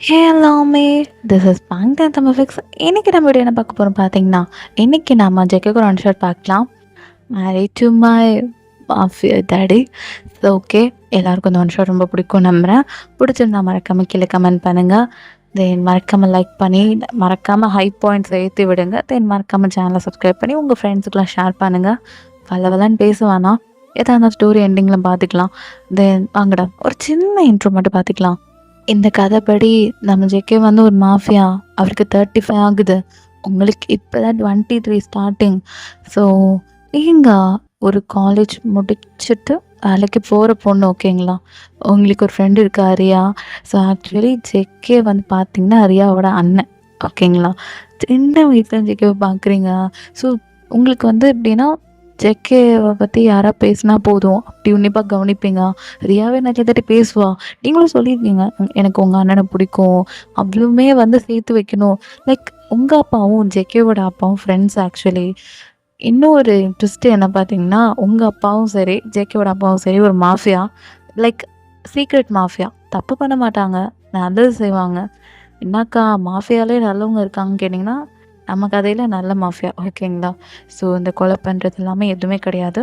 ஹே எல்லாமே, this is bank Tamil fix. இன்றைக்கி நம்ம வீடியோ என்ன பார்க்க போகிறோம் பார்த்தீங்கன்னா, இன்றைக்கி நம்ம ஜெகக்கு ஒரு ஷார்ட் பார்க்கலாம். Married to my mafia daddy. So okay, எல்லாருக்கும் இந்த ஷார்ட் ரொம்ப பிடிக்கும் நம்புகிறேன். பிடிச்சிருந்தா மறக்காமல் கீழே கமெண்ட் பண்ணுங்கள். தென் மறக்காமல் லைக் பண்ணி மறக்காமல் ஹை பாயிண்ட்ஸ் ஏற்றி விடுங்க. தென் மறக்காமல் சேனலை சப்ஸ்கிரைப் பண்ணி உங்கள் ஃப்ரெண்ட்ஸுக்கெலாம் ஷேர் பண்ணுங்கள். வளவலன்னு பேசுவானா, ஏதாவது ஸ்டோரி எண்டிங்கில் பார்த்துக்கலாம். தென் வாங்கடா ஒரு சின்ன இன்ட்ரோ மட்டும் பார்த்துக்கலாம். இந்த கதைப்படி நம்ம ஜேகே வந்து ஒரு மாஃபியா. அவருக்கு 35 ஆகுது. உங்களுக்கு இப்போ தான் 23 ஸ்டார்டிங். ஸோ நீங்கள் ஒரு காலேஜ் முடிச்சுட்டு வேலைக்கு போகிற பொண்ணு, ஓகேங்களா? உங்களுக்கு ஒரு ஃப்ரெண்டு இருக்கா, ரியா. ஸோ ஆக்சுவலி ஜேகே வந்து பார்த்தீங்கன்னா ரியாவோட அண்ணன், ஓகேங்களா? சின்ன வயசுல ஜேகேவை பார்க்குறீங்க. ஸோ உங்களுக்கு வந்து எப்படின்னா, ஜேகேவை பற்றி யாராக பேசினா போதும் அப்படி உன்னிப்பாக கவனிப்பீங்க. ரியாவே நிறைய தாட்டி பேசுவா. நீங்களும் சொல்லியிருக்கீங்க, எனக்கு உங்கள் அண்ணனை பிடிக்கும், அவ்வளவுமே வந்து சேர்த்து வைக்கணும். லைக் உங்கள் அப்பாவும் ஜேகேவோட அப்பாவும் ஃப்ரெண்ட்ஸ் ஆக்சுவலி. இன்னும் ஒரு ட்விஸ்ட்டு என்ன பார்த்தீங்கன்னா, உங்கள் அப்பாவும் சரி ஜேகேவோட அப்பாவும் சரி ஒரு மாஃபியா. Like secret mafia. தப்பு பண்ண மாட்டாங்க, நல்லது செய்வாங்க. என்னக்கா மாஃபியாலே நல்லவங்க இருக்காங்கன்னு கேட்டிங்கன்னா, நம்ம கதையில் நல்ல மாஃபியா, ஓகேங்களா? ஸோ இந்த கொலை பண்ணுறது எல்லாமே எதுவுமே கிடையாது.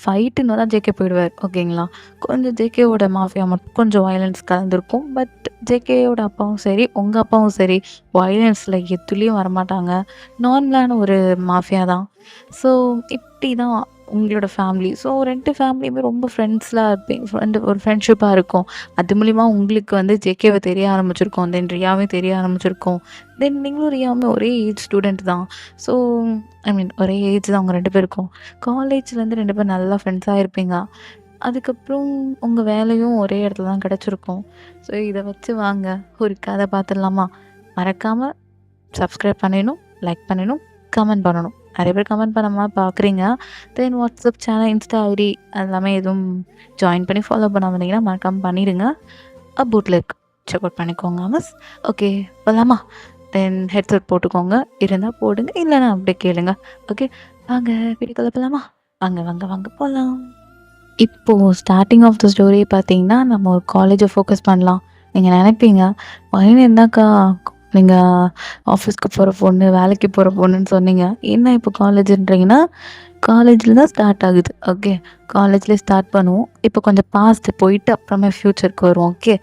ஃபைட்டுன்னு தான் ஜேகே போயிடுவார், ஓகேங்களா? கொஞ்சம் ஜேகேவோட மாஃபியா மட்டும் கொஞ்சம் வயலன்ஸ் கலந்துருக்கும். பட் ஜேகேயோட அப்பாவும் சரி உங்கள் அப்பாவும் சரி வயலன்ஸில் எதுலேயும் வரமாட்டாங்க. நார்மலான ஒரு மாஃபியா தான். ஸோ இப்படி தான் உங்களோட ஃபேமிலி. ஸோ 2 ஃபேமிலியுமே ரொம்ப ஃப்ரெண்ட்ஸ்லாம் இருப்பீங்க. ஒரு ஃப்ரெண்ட்ஷிப்பாக இருக்கும். அது மூலிமா உங்களுக்கு வந்து ஜேகேவை தெரிய ஆரம்பிச்சிருக்கோம். தென் ரியாவே தெரிய ஆரம்பிச்சிருக்கோம். தென் நீங்களும் ரியாவுமே ஒரே ஏஜ் ஸ்டூடெண்ட் தான். ஸோ ஐ மீன் ஒரே ஏஜ் தான் அவங்க 2 பேருக்கும். காலேஜ்லேருந்து 2 பேரும் நல்லா ஃப்ரெண்ட்ஸாக இருப்பீங்க. அதுக்கப்புறம் உங்கள் வேலையும் ஒரே இடத்துல தான் கிடச்சிருக்கும். ஸோ இதை வச்சு வாங்க ஒரு கதை பார்த்துடலாமா? மறக்காமல் சப்ஸ்கிரைப் பண்ணிடணும், லைக் பண்ணணும், கமெண்ட் பண்ணணும். நிறைய பேர் கமெண்ட் பண்ணாமல் பார்க்குறீங்க. Then WhatsApp channel, Insta ID அதெல்லாமே எதுவும் ஜாயின் பண்ணி ஃபாலோ பண்ண வந்தீங்கன்னா மறக்காமல் பண்ணிடுங்க. அபூட்டில் இருக்கு, செக் அவுட் பண்ணிக்கோங்க மிஸ். ஓகே போகலாமா? தென் ஹெட்செட் போட்டுக்கோங்க, இருந்தால் போடுங்க, இல்லைன்னா அப்படியே கேளுங்க. ஓகே வாங்க வீட்டுக்குள்ளே போகலாமா? வாங்க வாங்க வாங்க போகலாம். இப்போது ஸ்டார்டிங் ஆஃப் த ஸ்டோரி பார்த்தீங்கன்னா, நம்ம ஒரு காலேஜை ஃபோக்கஸ் பண்ணலாம். நீங்கள் நினைப்பீங்க, பையன் என்னக்கா நீங்கள் ஆஃபீஸ்க்கு போகிற பொண்ணு, வேலைக்கு போகிற பொண்ணுன்னு சொன்னீங்க, என்ன இப்போ காலேஜுன்றீங்கன்னா, காலேஜில் தான் ஸ்டார்ட் ஆகுது. ஓகே, காலேஜ்லேயே ஸ்டார்ட் பண்ணுவோம். இப்போ கொஞ்சம் பாஸ்ட்டு போயிட்டு அப்புறமே ஃப்யூச்சருக்கு வருவோம். ஓகே,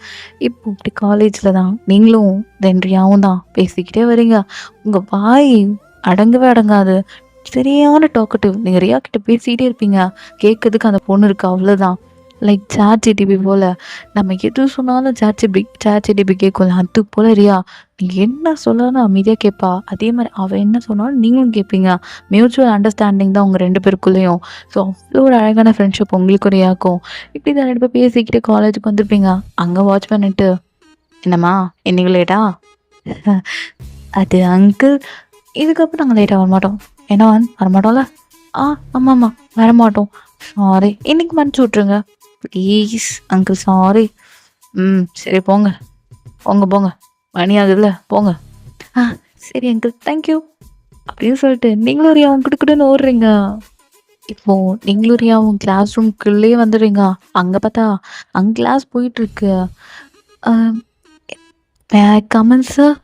இப்போ இப்படி காலேஜில் தான் நீங்களும் தென்றியாவும் தான் பேசிக்கிட்டே வரீங்க. உங்கள் வாய் அடங்கவே அடங்காது. சரியான டாக்கட்டிவ். நீங்கள் ரியா கிட்ட பேசிக்கிட்டே இருப்பீங்க, கேட்கறதுக்கு அந்த பொண்ணு இருக்கா, அவ்வளோதான். லைக் சாட்ஜிடிபி போல். நம்ம எது சொன்னாலும் சாட்ஜிடிபி கேட்கல, அது போல் ரியா. நீங்கள் என்ன சொன்னாலும் அமைதியாக கேட்பா. அதே மாதிரி அவள் என்ன சொன்னாலும் நீங்களும் கேட்பீங்க. மியூச்சுவல் அண்டர்ஸ்டாண்டிங் தான் உங்கள் 2 பேருக்குள்ளேயும். ஸோ அவ்வளோ ஒரு அழகான ஃப்ரெண்ட்ஷிப் உங்களுக்கு ரியாக்கும். இப்படி தான் 2 பேர் பேசிக்கிட்டே காலேஜுக்கு வந்திருப்பீங்க. அங்கே வாட்ச் பண்ணிட்டு, என்னம்மா இன்னைக்கு லேட்டா? அது அங்கிள், இதுக்கப்புறம் நாங்கள் லேட்டாக வரமாட்டோம். என்ன வரமாட்டோம்ல? ஆமாம்மா வரமாட்டோம். சாரி, இன்னைக்கு மன்னிச்சு விட்ருங்க ப்ளீஸ் அங்கிள், சாரி. சரி போங்க போங்க போங்க, மணி ஆகுதுல்ல, போங்க. சரி அங்கிள், தேங்க்யூ அப்படின்னு சொல்லிட்டு நீங்களும் ரியாவும் கிட்டக்குன்னு ஓடுறீங்க. இப்போது நீங்களும் ரியாவும் கிளாஸ் ரூம்குள்ளேயே வந்துடுறீங்க. அங்கே பார்த்தா அங்கே கிளாஸ் போயிட்டுருக்கு. கமெண்ட் சார்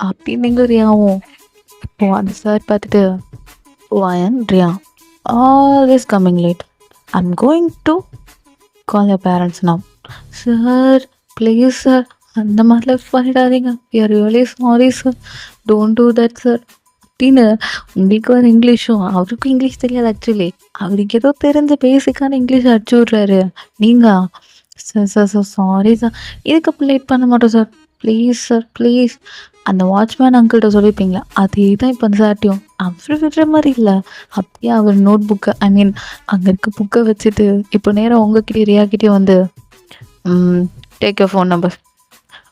அப்படின்னு நீங்களும் ரியாவும். இப்போது அந்த சார் பார்த்துட்டு, oh I am Riya, always coming late. I'm going to call your parents now. Sir, please sir, அந்த மாதிரிலாம் பண்ணிடாதீங்க. We are really sorry sir. Don't do that sir. அப்படின்னு உங்களுக்கு ஒரு இங்கிலீஷும், அவருக்கும் இங்கிலீஷ் தெரியாது ஆக்சுவலி. அவருக்கு ஏதோ தெரிஞ்ச பேசிக்கான இங்கிலீஷ் அடிச்சு விட்றாரு. நீங்கள் sir sir sir sorry sir, இதுக்கப்புறம் லேட் பண்ண மாட்டோம் சார், ப்ளீஸ் சார் ப்ளீஸ். அந்த வாட்ச்மேன் அங்கிள்கிட்ட சொல்லியிருப்பீங்களா, அதே தான் இப்போ அந்த சார்ட்டையும். அவர் விடுற மாதிரி இல்லை, அப்படியே அவர் நோட் புக்கை, ஐ மீன் அங்கே இருக்க புக்கை வச்சுட்டு இப்போ நேராக உங்ககிட்டே ரியாக்கிட்டே வந்து டேக் யூர் ஃபோன் நம்பர்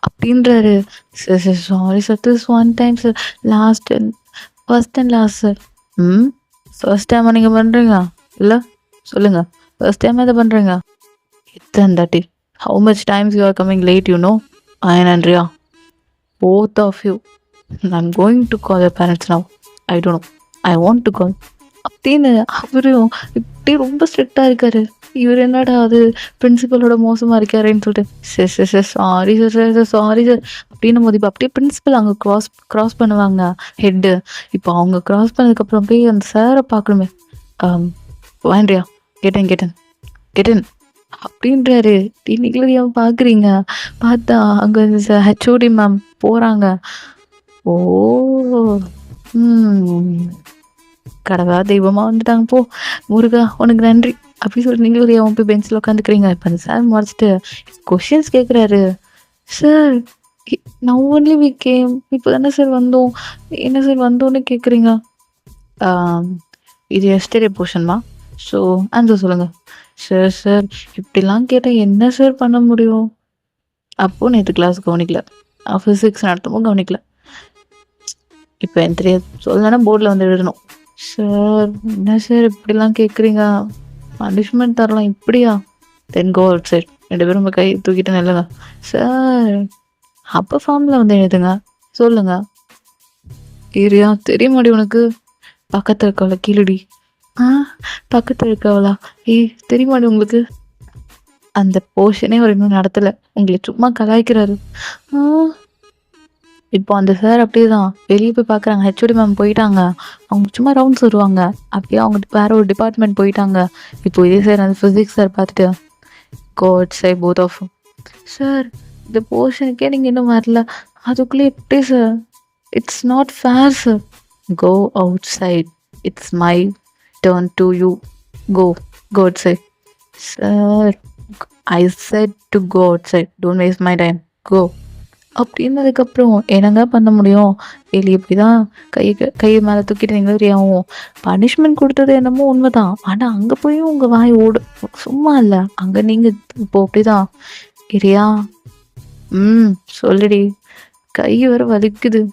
அப்படின்றாரு. Sir sir sorry sir, this one time sir, first and last sir. First டைமாக நீங்கள் பண்ணுறீங்க இல்லை? சொல்லுங்கள், ஃபர்ஸ்ட் டைம் எதை பண்ணுறீங்க? எத்தனை தாட்டி? How much times you are coming late, you know? and Ria, both of you, I'm going to call your parents now. I don't know, I want to call. அப்படின்னு அவரும் இப்படி ரொம்ப ஸ்ட்ரிக்டாக இருக்காரு. இவர் என்னடா அது பிரின்சிபலோட மோசமாக இருக்காருன்னு சொல்லிட்டு sir sir sir sorry sir sir sir sorry sir அப்படின்னும் போது இப்போ அப்படியே பிரின்சிபல் அங்கே க்ராஸ் பண்ணுவாங்க ஹெட்டு. இப்போ அவங்க க்ராஸ் பண்ணதுக்கப்புறம் போய் அந்த சாரை பார்க்கணுமே. வேண்ட்ரியா கேட்டேன் கேட்டேன் கேட்டேன் அப்படின்றாரு. நீங்களும் ஏன் பார்க்குறீங்க? பார்த்தா அங்கே ஹெச்ஓடி மேம் போகிறாங்க. ஓ கடவுளா தெய்வமா வந்துட்டாங்க போ முருகா உனக்கு நன்றி அப்படி சொல்லி நீங்களும் அவன் போய் பெஞ்சில் உட்காந்துக்கிறீங்க. இப்போ அந்த சார் முடிச்சுட்டு கொஷின்ஸ் கேட்குறாரு. சார் நான் ஒன்லி வி கேம் இப்போ தானே சார் வந்தோம், என்ன சார் வந்தோன்னு கேட்குறீங்க? இது எஸ்டே போர்ஷன்மா, ஸோ ஆன்சர் சொல்லுங்கள். சார் சார் இப்படிலாம் கேட்டால் என்ன சார் பண்ண முடியும்? அப்போது நேற்று கிளாஸ் கவனிக்கல, ஃபிசிக்ஸ் நடத்தவும் கவனிக்கல. இப்போ எனக்கு தெரியாது, சொல்லனா போர்டில் வந்து எழுதணும். சார் என்ன சார் இப்படிலாம் கேட்குறீங்க? பனிஷ்மெண்ட் தரலாம் இப்படியா? தென் கோ அவுட் சைட். 2 பேரும் உங்கள் கை தூக்கிட்டு நில்லுங்க. சார் அப்போ ஃபார்மில் வந்து எழுதுங்க, சொல்லுங்க. ஏரியா தெரியுமாடி உனக்கு? பக்கத்தில் இருக்கவளா கீழடி? பக்கத்தில் இருக்கவளா? தெரியுமாடி உங்களுக்கு? அந்த போர்ஷனே அவர் இன்னும் நடத்தலை, உங்களை சும்மா கலாய்க்கிறாரு. இப்போ அந்த சார் அப்படியே தான் வெளியே போய் பார்க்குறாங்க. ஹெச்ஓடி மேம் போயிட்டாங்க, அவங்க சும்மா ரவுண்ட்ஸ் வருவாங்க. அப்படியே அவங்க வேற ஒரு டிபார்ட்மெண்ட் போயிட்டாங்க. இப்போ இதே சார் அந்த ஃபிசிக்ஸ் சார் பார்த்துட்டு கோட் சை போத் ஆஃப் சார் இந்த போர்ஷனுக்கே நீங்கள் இன்னும் வரல, அதுக்குள்ளே எப்படி sir? It's not fair sir. Go outside, it's my turn to you. Go outside. Sir I said to go outside, don't waste my time, go அப்படின்னதுக்கப்புறம் என்னங்க பண்ண முடியும்? வெளியே இப்படி தான் கையை மேலே தூக்கிட்டு நீங்களும் ஆகும். பனிஷ்மெண்ட் கொடுத்தது என்னமோ உண்மைதான், ஆனால் அங்கே போய் உங்கள் வாய் ஓடு சும்மா இல்லை. அங்கே நீங்கள் இப்போ அப்படிதான் இரியா. சொல்லுடி, கை வர வலிக்குது,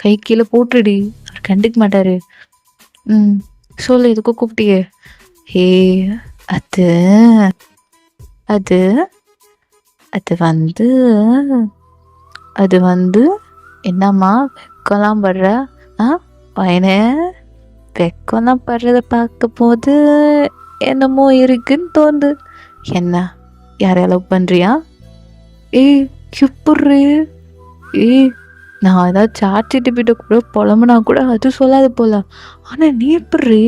கை கீழே போட்டுடி. அவர் கண்டுக்க மாட்டாரு. சொல்லு, எதுக்கும் கூப்பிட்டியே? அது அது அது வந்து அது வந்து என்னம்மா வெக்கம்லாம் படுற? பையனே வெக்கம்லாம் படுறத பார்க்க போது என்னமோ இருக்குன்னு தோணுது. என்ன யாரை லவ் பண்ணுறியா? எப்படி? நான் ஏதாவது சாட் ஜிபிட்ட கூட புலம்புனா கூட அது சொல்லாது போல, ஆனால் நீ எப்படி?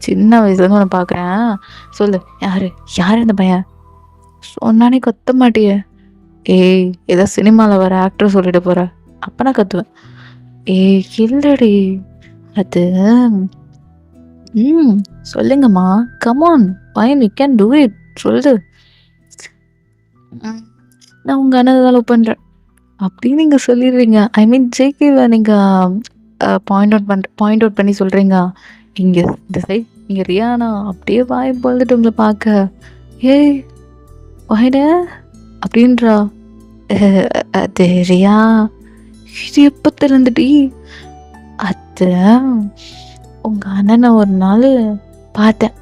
சின்ன வயசுலேருந்து உன்னை பார்க்குறேன், சொல்லு யார் இந்த பையன்? சொன்னானே கத்த மாட்டியே. ஏதோ சினிமாவில் வர ஆக்டர் சொல்லிட்டு போகிற, அப்போ நான் கத்துவேன். இல்லடி அது சொல்லுங்கம்மா, கமான் பையன், யூ கேன் டூ இட், சொல்லுது. நான் உங்கள் அண்ணன் தான் லவ் பண்ணுறேன் அப்படின்னு நீங்கள் சொல்லிடுறீங்க. ஐ மீன் ஜேகேவை நீங்கள் பாயிண்ட் அவுட் பண்ணி சொல்கிறீங்க. இங்கே இந்த சைட் இங்கே ரியானா அப்படியே வாய் போல்துட்டு உங்களை பார்க்க வாயிட அப்படின்றா. அது ரியா, இது எப்போ திறந்துட்டி? அது உங்கள் அண்ணனை ஒரு நாள் பார்த்தேன்,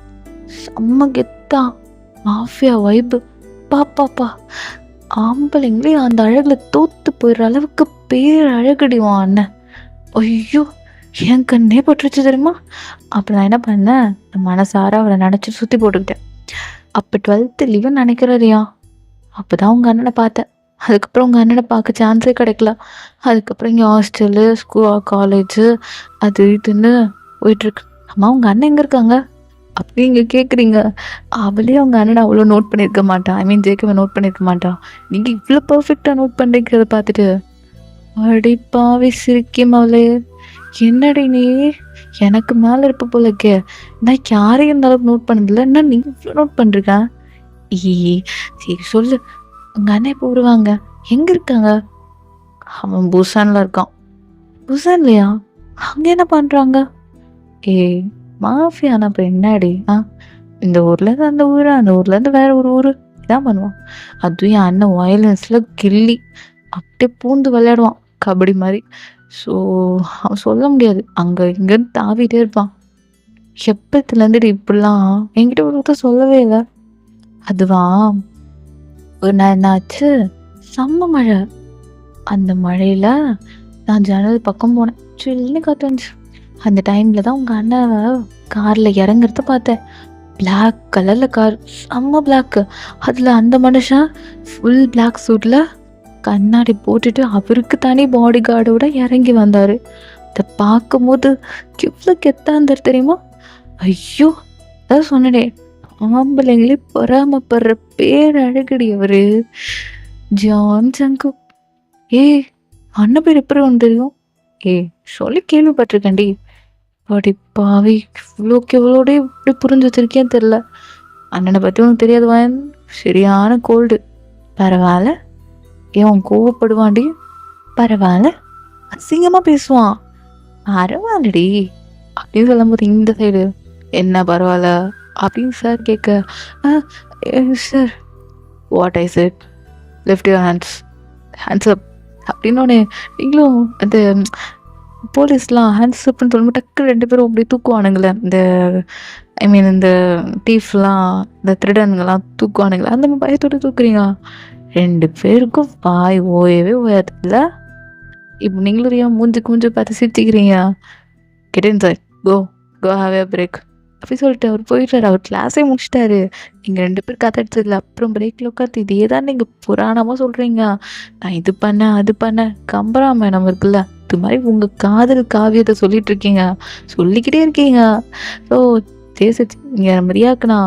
செம்ம கெத்தா மாஃபியா வைப்பு. பாப்பாப்பா ஆம்பளைங்களே அந்த அழகில் தோத்து போயிடுற அளவுக்கு பேர் அழகடிவான் அண்ணன். ஐயோ என் கண்ணே பட்டுருச்சு தெரியுமா? அப்போ நான் என்ன பண்ணேன், மனசார அவளை நினச்சி சுற்றி போட்டுக்கிட்டேன். அப்போ 12th லீவு நினைக்கிறறியா, அப்போ தான் உங்கள் அண்ணனை பார்த்தேன். அதுக்கப்புறம் உங்கள் அண்ணனை பார்க்க சான்ஸே கிடைக்கல. அதுக்கப்புறம் இங்கே ஹாஸ்டலு, காலேஜு அது இதுன்னு போயிட்டுருக்கு. அம்மா உங்கள் அண்ணன் எங்கே இருக்காங்க அப்படி இங்கே கேட்குறீங்க? அவளே அவங்க அண்ணனை அவ்வளோ நோட் பண்ணியிருக்க மாட்டான். ஐ மீன் ஜேக்கவை நோட் பண்ணியிருக்க மாட்டான். நீங்கள் இவ்வளோ பர்ஃபெக்டாக நோட் பண்ணுறீங்கிறத பார்த்துட்டு அடிப்பாவே சிரிக்கும் அவளே. என்னடி நீ எனக்கு மேலே இருப்ப போல இருக்கே, நான் யாரையும் இந்த அளவுக்கு நோட் பண்ணதில்ல, என்ன நீ இவ்வளோ நோட் பண்ணுறீங்க? சரி சொல்லு, உங்கள் அண்ணன் எப்போ வருவாங்க? எங்கே இருக்காங்க? அவன் புசானில் இருக்கான். புசான்லையா? அங்கே என்ன பண்ணுறாங்க? மாஃபியானா இப்போ என்னடி? இந்த ஊர்லேருந்து அந்த ஊர், அந்த ஊர்லேருந்து வேற ஒரு ஊர் இதான் பண்ணுவான். அதுவும் என் அண்ணன் வயலன்ஸில் கில்லி, அப்படியே பூந்து விளையாடுவான் கபடி மாதிரி. ஸோ அவன் சொல்ல முடியாது, அங்கே இங்கேன்னு தாவிட்டே இருப்பான். எப்பத்துலேருந்து இப்படிலாம் என்கிட்ட ஒருத்தர் சொல்லவே இல்லை. அதுவா ஒரு நாள் என்னாச்சு, செம்ம மழை. அந்த மழையில் நான் ஜன்னல் பக்கம் போனேன், சில்லுன்னு காற்று வந்துச்சு. அந்த டைமில் தான் உங்கள் அண்ணாவை காரில் இறங்குறத பார்த்தேன். பிளாக் கலரில் கார், செம்ம பிளாக்கு. அதில் அந்த மனுஷன் ஃபுல் பிளாக் சூட்டில் கண்ணாடி போட்டுட்டு அவருக்கு தனி பாடி கார்டோட இறங்கி வந்தார். இதை பார்க்கும்போது எவ்வளோ கெத்தாக இருந்தார் தெரியுமா? ஐயோ, அதான் சொன்னனே, ஆம்பளைங்களே பொறாமப்படுற பேரழகடி அவரு, ஜான் ஜங்குக். ஏய், அண்ணன் பேர் எப்படி ஒன்று தெரியும்? ஏய், சொல்லி கேள்விப்பட்டிருக்கேன்டி. படி பாவி, இவ்வளோக்கு எவ்வளோட இப்படி புரிஞ்சு வச்சிருக்கேன்னு தெரில. அண்ணனை பற்றி உனக்கு தெரியாது வாயன், சரியான கோல்டு. பரவாயில்ல, ஏன் கோவப்படுவான்டி? பரவாயில்ல, அசிங்கமாக பேசுவான். பரவாயில்லடி அப்படின்னு சொல்லும்போது இந்த சைடு என்ன பரவாயில்ல அப்படின்னு சார் கேட்க, sir what I set, lift your hands up அப்படின்னோடனே நீங்களும் அந்த போலீஸ்லாம் ஹேண்ட்ஸ் அப்னு சொல்லும்போது டக்கு 2 பேரும் அப்படி தூக்குவானுங்களே, இந்த ஐ மீன் இந்த டீஃப்லாம், இந்த திருடனுங்கெல்லாம் தூக்குவானுங்களே, அந்த மாதிரி பயத்தோடு தூக்குறீங்க. 2 பேருக்கும் வாய் ஓயவே ஓயாது இல்லை? இப்போ நீங்களும் ஏன் மூஞ்சி பார்த்து சிரிச்சுக்கிறீங்க? Get sir, go have a break அப்படி சொல்லிட்டு அவர் போயிட்டார். அவர் கிளாஸே முடிச்சிட்டாரு. நீங்கள் 2 பேர் கதை எடுத்ததில்ல. அப்புறம் பிரேக்கில் உட்காந்து இதே தான் நீங்கள் புராணமாக சொல்கிறீங்க. நான் இது பண்ணேன் அது பண்ணேன், கம்பராமாயணம் இருக்குல்ல, இது மாதிரி உங்கள் காதல் காவியத்தை சொல்லிக்கிட்டே இருக்கீங்க. ஸோ தேசிச்சு நீங்கள் மரியாக்குனா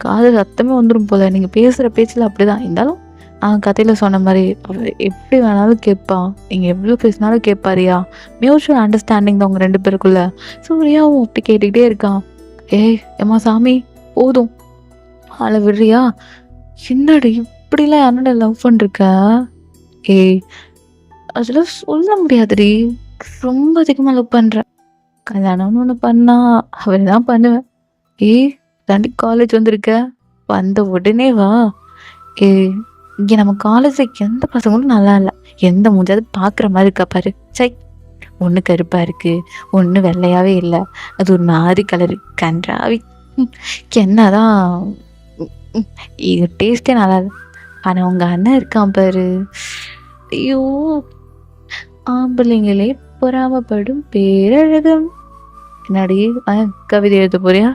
காதல் அர்த்தமே வந்துடும் போல். நீங்கள் பேசுகிற பேச்சில் அப்படி தான் இருந்தாலும் கதையில் சொன்ன மாதிரி அவர் எப்படி வேணாலும் கேட்பான், நீங்கள் எவ்வளோ பேசினாலும் கேட்பாரியா. மியூச்சுவல் அண்டர்ஸ்டாண்டிங் தான் உங்கள் 2 பேருக்குள்ள. சூர்யாவும் அப்படி கேட்டுக்கிட்டே இருக்கான். ஏய் ஏம்மா சாமி, போதும், ஆளை விடுறியா? என்னடி இப்படிலாம் என்னோட லவ் பண்ணிருக்க? ஏய், அதெல்லாம் சொல்ல முடியாதுடி, ரொம்ப அதிகமாக லவ் பண்ணுறேன். கல்யாணம்னு ஒன்று பண்ணா அவரை தான் பண்ணுவேன். ஏய், தாண்டி காலேஜ் வந்திருக்க, வந்த உடனே வா. ஏய், இங்கே நம்ம காலேஜில் எந்த பசங்களும் நல்லா இல்லை. எந்த மூஞ்சாவது பார்க்குற மாதிரி இருக்கா பாரு. சை, ஒன்று கருப்பாக இருக்குது, ஒன்று வெள்ளையாகவே இல்லை, அது ஒரு மாதிரி கலரு, கன்றாவி. என்னதான் இது டேஸ்ட்டே நல்லா இல்லை. ஆனால் உங்கள் அண்ணன் இருக்கான் பாரு, ஐயோ, ஆம்பளைங்களே பொறாமப்படும் பேரழகம். என்னடி கவிதை எழுத போறியா?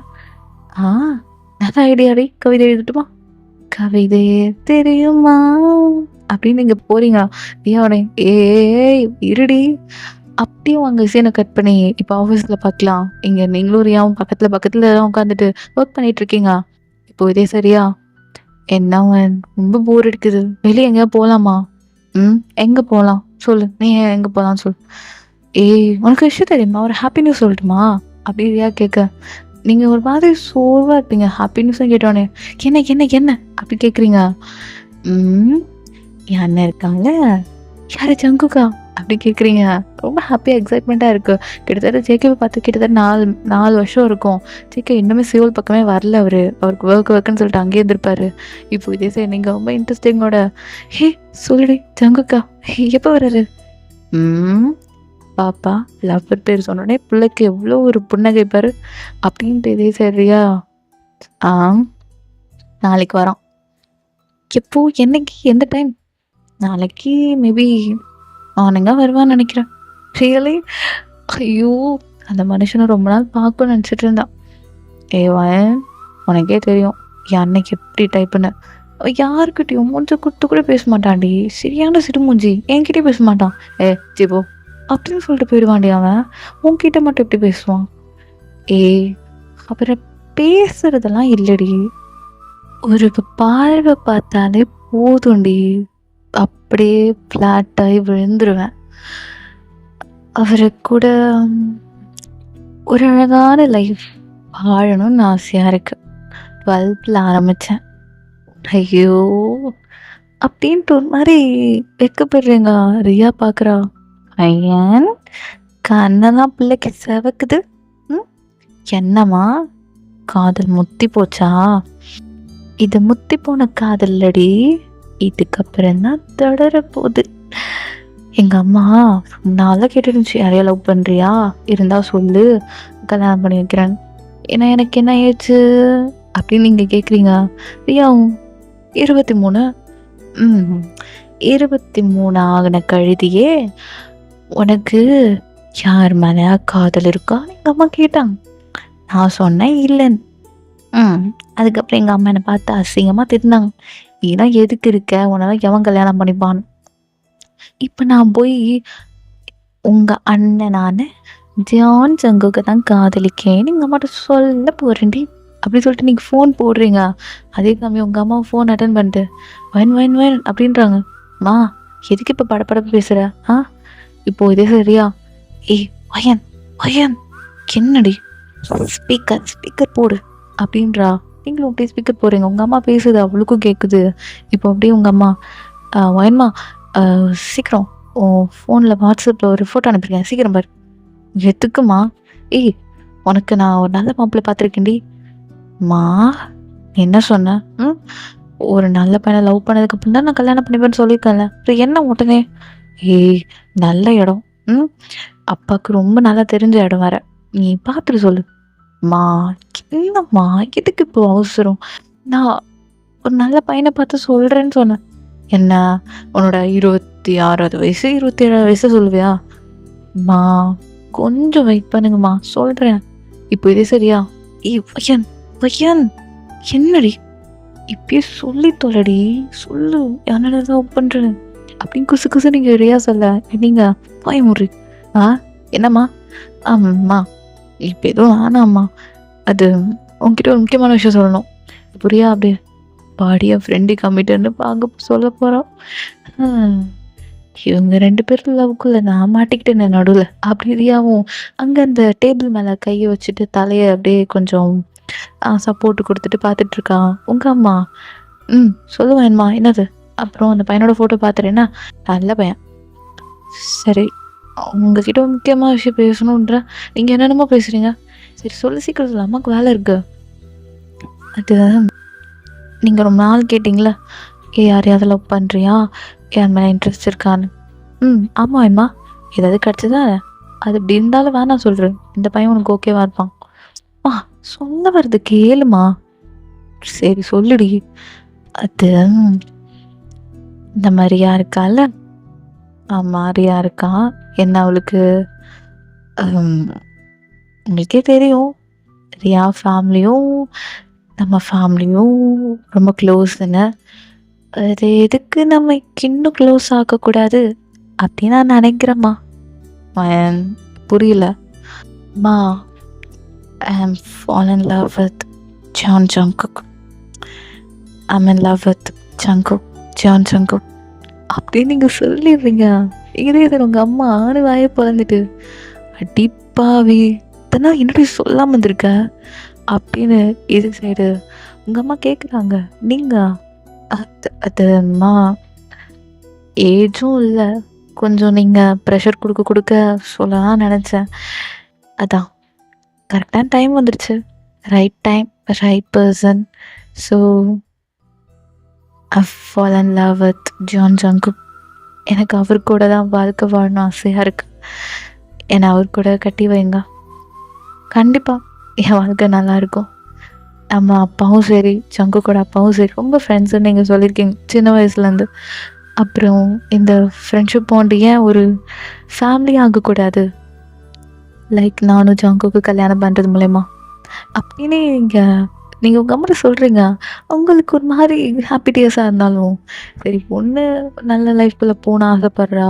நல்ல ஐடியாடி, கவிதை எழுதட்டுமா? கவிதை தெரியுமா அப்படின்னு நீங்க போறீங்க. ஏன் ஏய் இருடி, அப்படியும் அங்கே சீனை கட் பண்ணி இப்போ ஆஃபீஸில் பார்க்கலாம். இங்கே நீங்களும் ரியாவும் பக்கத்தில் தான் உட்காந்துட்டு ஒர்க் பண்ணிட்டு இருக்கீங்க. இப்போ இதே சரியா? என்ன ரொம்ப போர் அடிக்குது, வெளியே எங்கேயா போகலாமா? எங்கே போகலாம் சொல்லு, நீ எங்கே போகலான்னு சொல்லு. ஏய், உனக்கு விஷயம் தெரியுமா, ஒரு ஹாப்பி நியூஸ் சொல்லட்டுமா அப்படி ரியா கேட்க, நீங்கள் ஒரு மாதிரி சோர்வாக இருப்பீங்க. ஹாப்பி நியூஸும் கேட்டோன்னே என்ன என்ன என்ன அப்படி கேட்குறீங்க. என் அண்ணன் இருக்காங்க. யார், ஜங்குக்கா அப்படி கேட்குறீங்க. ரொம்ப ஹாப்பியாக எக்ஸைட்மெண்ட்டாக இருக்குது. கிட்டத்தட்ட ஜேகேவை பார்த்து கிட்டத்தட்ட 4 வருஷம் இருக்கும். ஜேகே இன்னுமே சியோல் பக்கமே வரல. அவருக்கு ஒர்க்குன்னு சொல்லிட்டு அங்கேயே இருந்திருப்பாரு. இப்போ இதே சரி நீங்கள் ரொம்ப இன்ட்ரெஸ்டிங்கோட, ஹே சொல்லுடி ஜங்குக்கா, எப்போ வர்றாரு? பாப்பா லவ்வர் பேர் சொன்னோடனே பிள்ளைக்கு எவ்வளோ ஒரு புன்னகைப்பார் அப்படின்ட்டு இதே சரியா? நாளைக்கு வரோம். எப்போ, என்னைக்கு, எந்த டைம்? நாளைக்கு மேபி மார்னிங்காக வருவான்னு நினைக்கிறேன். ரியலி? ஐயோ, அந்த மனுஷனை ரொம்ப நாள் பார்க்கணும்னு நினச்சிட்டு இருந்தான். ஏவன், உனக்கே தெரியும் என் அன்னைக்கு எப்படி டைப்புன்னு. யாருக்கிட்டையும் மூஞ்ச குட்டு கூட பேச மாட்டான்டி, சரியான சிறுமூஞ்சி. என்கிட்டே பேச மாட்டான். ஜிபோ அப்படின்னு சொல்லிட்டு போயிடுவான்டி அவன். உன்கிட்ட மட்டும் எப்படி பேசுவான்? அப்புறம் பேசுறதெல்லாம் இல்லடி, ஒரு பார்வை பார்த்தாலே போதும்டி, அப்படியே ஃப்ளாட்டாகி விழுந்துருவேன். அவரை கூட ஒரு அழகான லைஃப் வாழணும்னு ஆசையாக இருக்கு. 12th ஆரம்பித்தேன். ஐயோ அப்படின்ட்டு ஒரு மாதிரி வெக்கப்படுறேங்க. ரியா பார்க்குறா, ஐயன் கண்ணெல்லாம் பிள்ளைக்கு செவக்குது. என்னம்மா காதல் முத்தி போச்சா? இது முத்தி போன காதல் இல்லடி, இதுக்கப்புறம் தான் தொடர போகுது. எங்கள் அம்மா நான்லாம் கேட்டுருந்துச்சு, யாரையா லவ் பண்ணுறியா, இருந்தா சொல்லு, கல்யாணம் பண்ணி வைக்கிறேன். ஏன்னா எனக்கு என்ன ஆயிடுச்சு அப்படின்னு நீங்கள் கேட்குறீங்க. ரியாவும் 23 23 ஆகின கழுதியே, உனக்கு யார் மேலே காதல் இருக்கா எங்கள் அம்மா கேட்டாங்க. நான் சொன்னேன் இல்லைன்னு. அதுக்கப்புறம் எங்கள் அம்மா என்னை பார்த்து அசிங்கமாக திட்டினாங்க. நீலாம் எதுக்கு இருக்க, உன்னால எவன் கல்யாணம் பண்ணிப்பான்னு. இப்போ நான் போய் உங்கள் அண்ணனான ஜான் சங்குக்கு தான் காதலிக்கேன்னு எங்கள் அம்மாட்ட சொல்ல போகிறேன்டி அப்படி சொல்லிட்டு நீங்கள் ஃபோன் போடுறீங்க. அதே சமயம் உங்கள் அம்மா ஃபோன் அட்டன் பண்ணிட்டு வைன் அப்படின்றாங்க. மா எதுக்கு இப்போ படப்படப்பு பேசுகிற? இப்போ இதே சரியா? ஏய் வயன் வயன் என்னடி ஸ்பீக்கர் போடு அப்படின்றா. நீங்களும் அப்படியே ஸ்பீக்கர் போடுறீங்க. உங்கள் அம்மா பேசுது, அவளுக்கும் கேட்குது. இப்போ அப்படியே உங்கள் அம்மா வயன்மா சீக்கிரம் ஃபோனில் வாட்ஸ்அப்பில் ஒரு ஃபோட்டோ அனுப்பியிருக்கேன், சீக்கிரம் பாரு. எதுக்குமா? ஏய் உனக்கு நான் ஒரு நல்ல மாப்பிள்ளை பார்த்துருக்கேன்டி. மா என்ன சொன்ன? ஒரு நல்ல பையனை லவ் பண்ணதுக்கப்புறம் தான் நான் கல்யாணம் பண்ணிப்பேன்னு சொல்லியிருக்கேன்ல, அப்புறம் என்ன உடனே? ஏய் நல்ல இடம், அப்பாவுக்கு ரொம்ப நல்லா தெரிஞ்ச இடம் வேற, நீ பார்த்துட்டு சொல்லு. மா என்னம்மா எதுக்கு இப்போ அவசரம்? நான் ஒரு நல்ல பையனை பார்த்து சொல்கிறேன்னு சொன்னேன். என்ன உன்னோட 26வது வயசு 27வது வயசு சொல்லுவியா? மா கொஞ்சம் வெயிட் பண்ணுங்கம்மா, சொல்கிறேன். இப்போ இதே சரியா? ஏய் பையன் பையன் என்னடி இப்பயே சொல்லி தொலைடி, சொல்லு யாரோட லவ் பண்ணுறேன் அப்படின்னு குசு குசு நீங்கள் ரெடியா சொல்ல நீங்க பயமுறி. என்னம்மா? ஆமாம்மா இப்போ எதுவும் வேணாம்மா, அது உங்ககிட்ட ஒரு முக்கியமான விஷயம் சொல்லணும், புரியா? அப்படியே பாடியா ஃப்ரெண்டு கம்மிட்டன்னு பார்க்க சொல்ல போகிறோம். இவங்க 2 பேரும் லவ்க்குள்ள நான் மாட்டிக்கிட்டேன் நடுவில். அப்படி ரியாவும் அங்கே அந்த டேபிள் மேலே கையை வச்சுட்டு தலையை அப்படியே கொஞ்சம் சப்போர்ட்டு கொடுத்துட்டு பார்த்துட்ருக்கான். உங்கள் அம்மா சொல்லுவேன்மா என்னது? அப்புறம் அந்த பையனோட ஃபோட்டோ பார்த்துறேன்னா நல்ல பையன். சரி உங்ககிட்ட முக்கியமான விஷயம் பேசணுன்ற நீங்கள் என்னென்னமோ பேசுகிறீங்க. சரி சொல்லு சீக்கிரம் சொல்லு, அம்மாவுக்கு வேலை இருக்கு. அது நீங்கள் ரொம்ப நாள் கேட்டிங்களே, யாரையாவது லவ் பண்ணுறியா, யார் மேலே இன்ட்ரெஸ்ட் இருக்கான்னு. ஆமாம் அம்மா ஏதாவது கிடச்சிதா? அது இப்படி இருந்தாலும் வேணாம் சொல்கிறேன், இந்த பையன் உனக்கு ஓகேவா இருப்பான். சொல்ல வருது கேளுமா. சரி சொல்லுடி. அது இந்த மாதிரியா இருக்கால, மாதிரியா இருக்கா என்ன அவளுக்கு உங்களுக்கே தெரியும், ரியா ஃபேமிலியும் நம்ம ஃபேமிலியும் ரொம்ப க்ளோஸ்ன்னு. அது எதுக்கு நம்ம இன்னும் க்ளோஸ் ஆகக்கூடாது அப்படின்னு நான் நினைக்கிறேம்மா. புரியல மா. I am fall in love with John Jungkook. I'm in love with Jungkook, John Jungkook அப்படின்னு நீங்கள் சொல்லிடுறீங்க. இதே சார் உங்கள் அம்மா ஆணு வாயை பிறந்துட்டு அடிப்பாவி இதெல்லாம் என்னடி சொல்லாமல் இருந்திருக்க அப்படின்னு இது சைடு உங்கள் அம்மா கேட்குறாங்க. நீங்கள் அதுமா ஏஜும் இல்லை, கொஞ்சம் நீங்கள் ப்ரெஷர் கொடுக்க சொல்லலாம் நினச்சேன். அதான் கரெக்டான டைம் வந்துடுச்சு, right time right person. So I fall in love with John Jungkook. எனக்கு அவர் கூட தான் வாழ்க்கை வாழணும் ஆசையாக இருக்குது. என்னை அவர் கூட கட்டி வைங்க, கண்டிப்பாக என் வாழ்க்கை நல்லாயிருக்கும். நம்ம அப்பாவும் சரி ஜங்குக்கோட அப்பாவும் சரி ரொம்ப ஃப்ரெண்ட்ஸுன்னு நீங்கள் சொல்லியிருக்கீங்க சின்ன வயசுலேருந்து. அப்புறம் இந்த ஃப்ரெண்ட்ஷிப் பாண்டு ஏன் ஒரு ஃபேமிலி ஆகக்கூடாது, லைக் நானும் ஜங்குக்கு கல்யாணம் பண்ணுறது மூலயமா அப்படின்னு நீங்கள் உங்கள் அம்மா சொல்கிறீங்க. உங்களுக்கு ஒரு மாதிரி ஹாப்பி டேஸாக இருந்தாலும் சரி, பொண்ணு நல்ல லைஃப்குள்ளே போனால் ஆசைப்பட்றா,